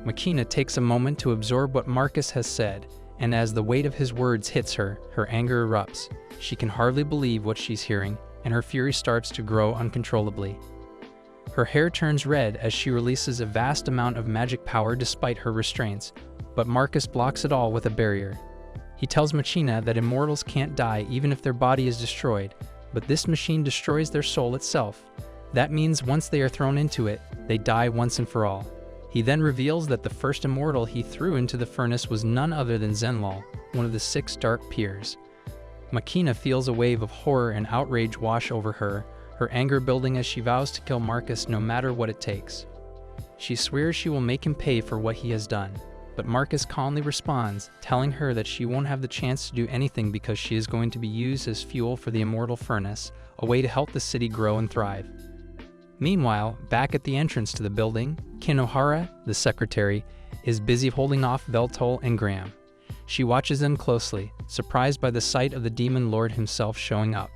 Machina takes a moment to absorb what Marcus has said, and as the weight of his words hits her, her anger erupts. She can hardly believe what she's hearing, and her fury starts to grow uncontrollably. Her hair turns red as she releases a vast amount of magic power despite her restraints, but Marcus blocks it all with a barrier. He tells Machina that immortals can't die even if their body is destroyed, but this machine destroys their soul itself. That means once they are thrown into it, they die once and for all. He then reveals that the first immortal he threw into the furnace was none other than Zenlal, one of the 6 dark peers. Machina feels a wave of horror and outrage wash over her, her anger building as she vows to kill Marcus no matter what it takes. She swears she will make him pay for what he has done, but Marcus calmly responds, telling her that she won't have the chance to do anything because she is going to be used as fuel for the immortal furnace, a way to help the city grow and thrive. Meanwhile, back at the entrance to the building, Kinohara, the secretary, is busy holding off Veltol and Graham. She watches them closely, surprised by the sight of the demon lord himself showing up.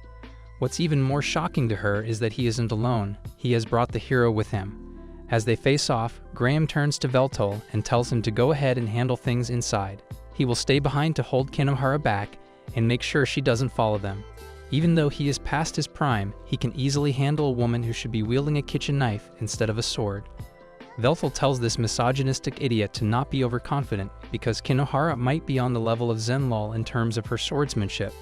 What's even more shocking to her is that he isn't alone. He has brought the hero with him. As they face off, Graham turns to Veltol and tells him to go ahead and handle things inside. He will stay behind to hold Kinohara back and make sure she doesn't follow them. Even though he is past his prime, he can easily handle a woman who should be wielding a kitchen knife instead of a sword. Veltol tells this misogynistic idiot to not be overconfident because Kinohara might be on the level of Zenlol in terms of her swordsmanship,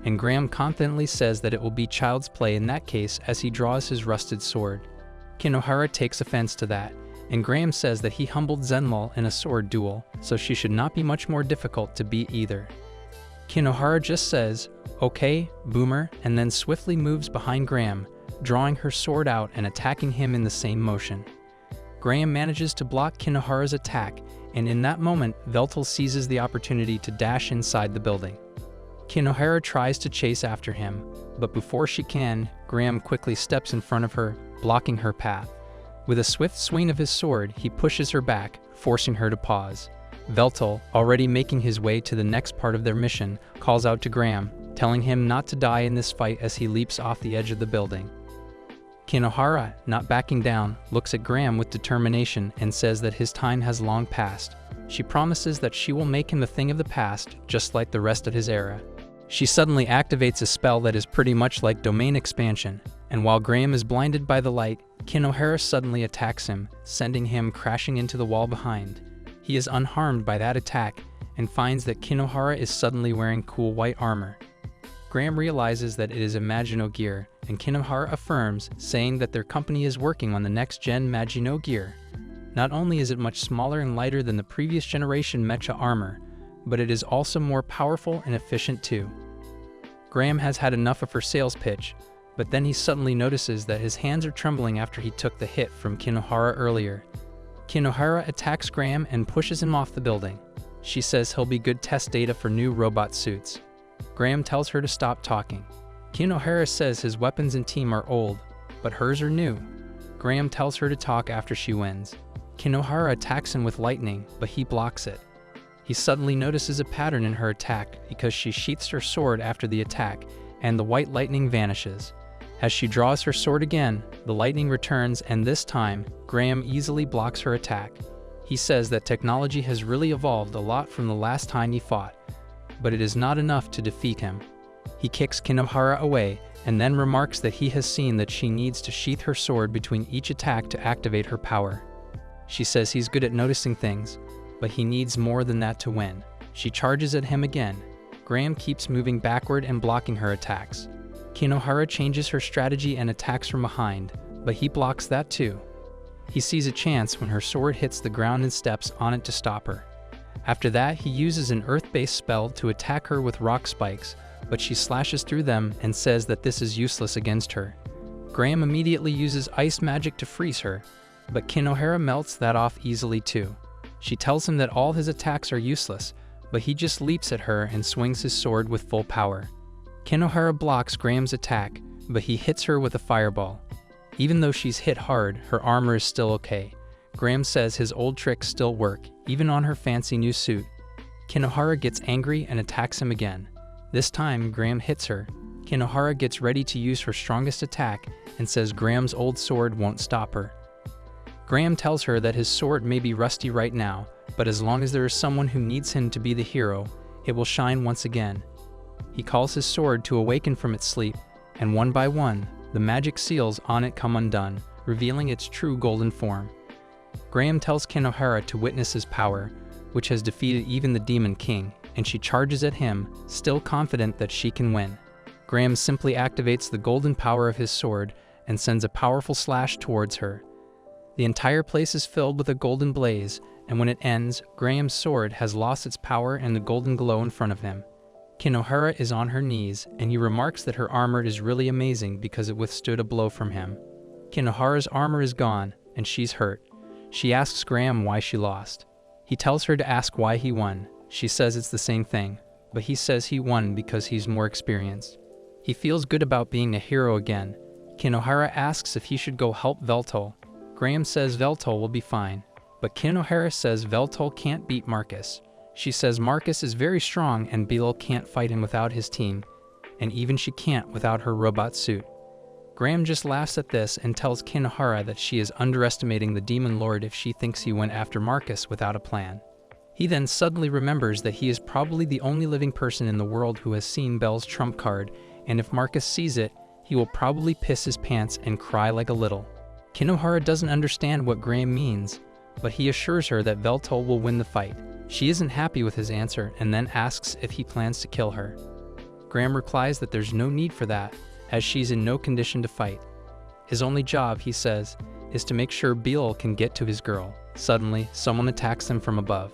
and Graham confidently says that it will be child's play in that case as he draws his rusted sword. Kinohara takes offense to that, and Graham says that he humbled Zenlol in a sword duel, so she should not be much more difficult to beat either. Kinohara just says, "Okay, boomer," and then swiftly moves behind Graham, drawing her sword out and attacking him in the same motion. Graham manages to block Kinohara's attack, and in that moment, Veltol seizes the opportunity to dash inside the building. Kinohara tries to chase after him, but before she can, Graham quickly steps in front of her, blocking her path. With a swift swing of his sword, he pushes her back, forcing her to pause. Veltol, already making his way to the next part of their mission, calls out to Graham, telling him not to die in this fight as he leaps off the edge of the building. Kinohara, not backing down, looks at Graham with determination and says that his time has long passed. She promises that she will make him a thing of the past, just like the rest of his era. She suddenly activates a spell that is pretty much like domain expansion, and while Graham is blinded by the light, Kinohara suddenly attacks him, sending him crashing into the wall behind. He is unharmed by that attack and finds that Kinohara is suddenly wearing cool white armor. Graham realizes that it is a Maginot Gear, and Kinohara affirms, saying that their company is working on the next-gen Maginot Gear. Not only is it much smaller and lighter than the previous generation mecha armor, but it is also more powerful and efficient too. Graham has had enough of her sales pitch, but then he suddenly notices that his hands are trembling after he took the hit from Kinohara earlier. Kinohara attacks Graham and pushes him off the building. She says he'll be good test data for new robot suits. Graham tells her to stop talking. Kinohara says his weapons and team are old, but hers are new. Graham tells her to talk after she wins. Kinohara attacks him with lightning, but he blocks it. He suddenly notices a pattern in her attack because she sheaths her sword after the attack, and the white lightning vanishes. As she draws her sword again, the lightning returns, and this time, Graham easily blocks her attack. He says that technology has really evolved a lot from the last time he fought, but it is not enough to defeat him. He kicks Kinohara away, and then remarks that he has seen that she needs to sheath her sword between each attack to activate her power. She says he's good at noticing things, but he needs more than that to win. She charges at him again. Graham keeps moving backward and blocking her attacks. Kinohara changes her strategy and attacks from behind, but he blocks that too. He sees a chance when her sword hits the ground and steps on it to stop her. After that, he uses an earth-based spell to attack her with rock spikes, but she slashes through them and says that this is useless against her. Graham immediately uses ice magic to freeze her, but Kinohara melts that off easily too. She tells him that all his attacks are useless, but he just leaps at her and swings his sword with full power. Kinohara blocks Graham's attack, but he hits her with a fireball. Even though she's hit hard, her armor is still okay. Graham says his old tricks still work, even on her fancy new suit. Kinohara gets angry and attacks him again. This time, Graham hits her. Kinohara gets ready to use her strongest attack and says Graham's old sword won't stop her. Graham tells her that his sword may be rusty right now, but as long as there is someone who needs him to be the hero, it will shine once again. He calls his sword to awaken from its sleep, and one by one, the magic seals on it come undone, revealing its true golden form. Graham tells Kinohara to witness his power, which has defeated even the Demon King, and she charges at him, still confident that she can win. Graham simply activates the golden power of his sword and sends a powerful slash towards her. The entire place is filled with a golden blaze, and when it ends, Graham's sword has lost its power and the golden glow in front of him. Kinohara is on her knees, and he remarks that her armor is really amazing because it withstood a blow from him. Kinohara's armor is gone, and she's hurt. She asks Graham why she lost. He tells her to ask why he won. She says it's the same thing, but he says he won because he's more experienced. He feels good about being a hero again. Kinohara asks if he should go help Veltol. Graham says Veltol will be fine, but Kinohara says Veltol can't beat Marcus. She says Marcus is very strong and Bilal can't fight him without his team, and even she can't without her robot suit. Graham just laughs at this and tells Kinohara that she is underestimating the demon lord if she thinks he went after Marcus without a plan. He then suddenly remembers that he is probably the only living person in the world who has seen Belle's trump card, and if Marcus sees it, he will probably piss his pants and cry like a little. Kinohara doesn't understand what Graham means, but he assures her that Veltol will win the fight. She isn't happy with his answer and then asks if he plans to kill her. Graham replies that there's no need for that, as she's in no condition to fight. His only job, he says, is to make sure Beale can get to his girl. Suddenly, someone attacks them from above.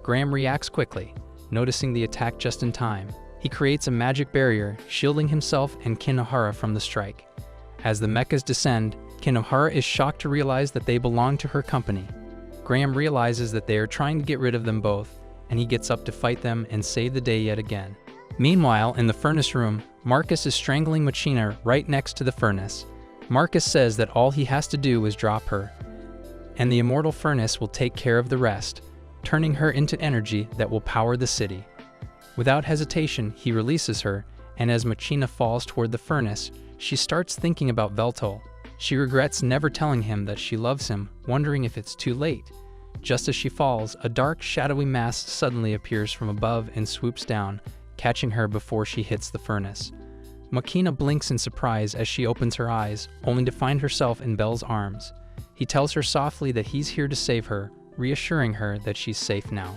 Graham reacts quickly, noticing the attack just in time. He creates a magic barrier, shielding himself and Kinohara from the strike. As the mechas descend, Kinohara is shocked to realize that they belong to her company. Graham realizes that they are trying to get rid of them both, and he gets up to fight them and save the day yet again. Meanwhile, in the furnace room, Marcus is strangling Machina right next to the furnace. Marcus says that all he has to do is drop her, and the immortal furnace will take care of the rest, turning her into energy that will power the city. Without hesitation, he releases her, and as Machina falls toward the furnace, she starts thinking about Veltol. She regrets never telling him that she loves him, wondering if it's too late. Just as she falls, a dark, shadowy mass suddenly appears from above and swoops down, catching her before she hits the furnace. Machina blinks in surprise as she opens her eyes, only to find herself in Belle's arms. He tells her softly that he's here to save her, reassuring her that she's safe now.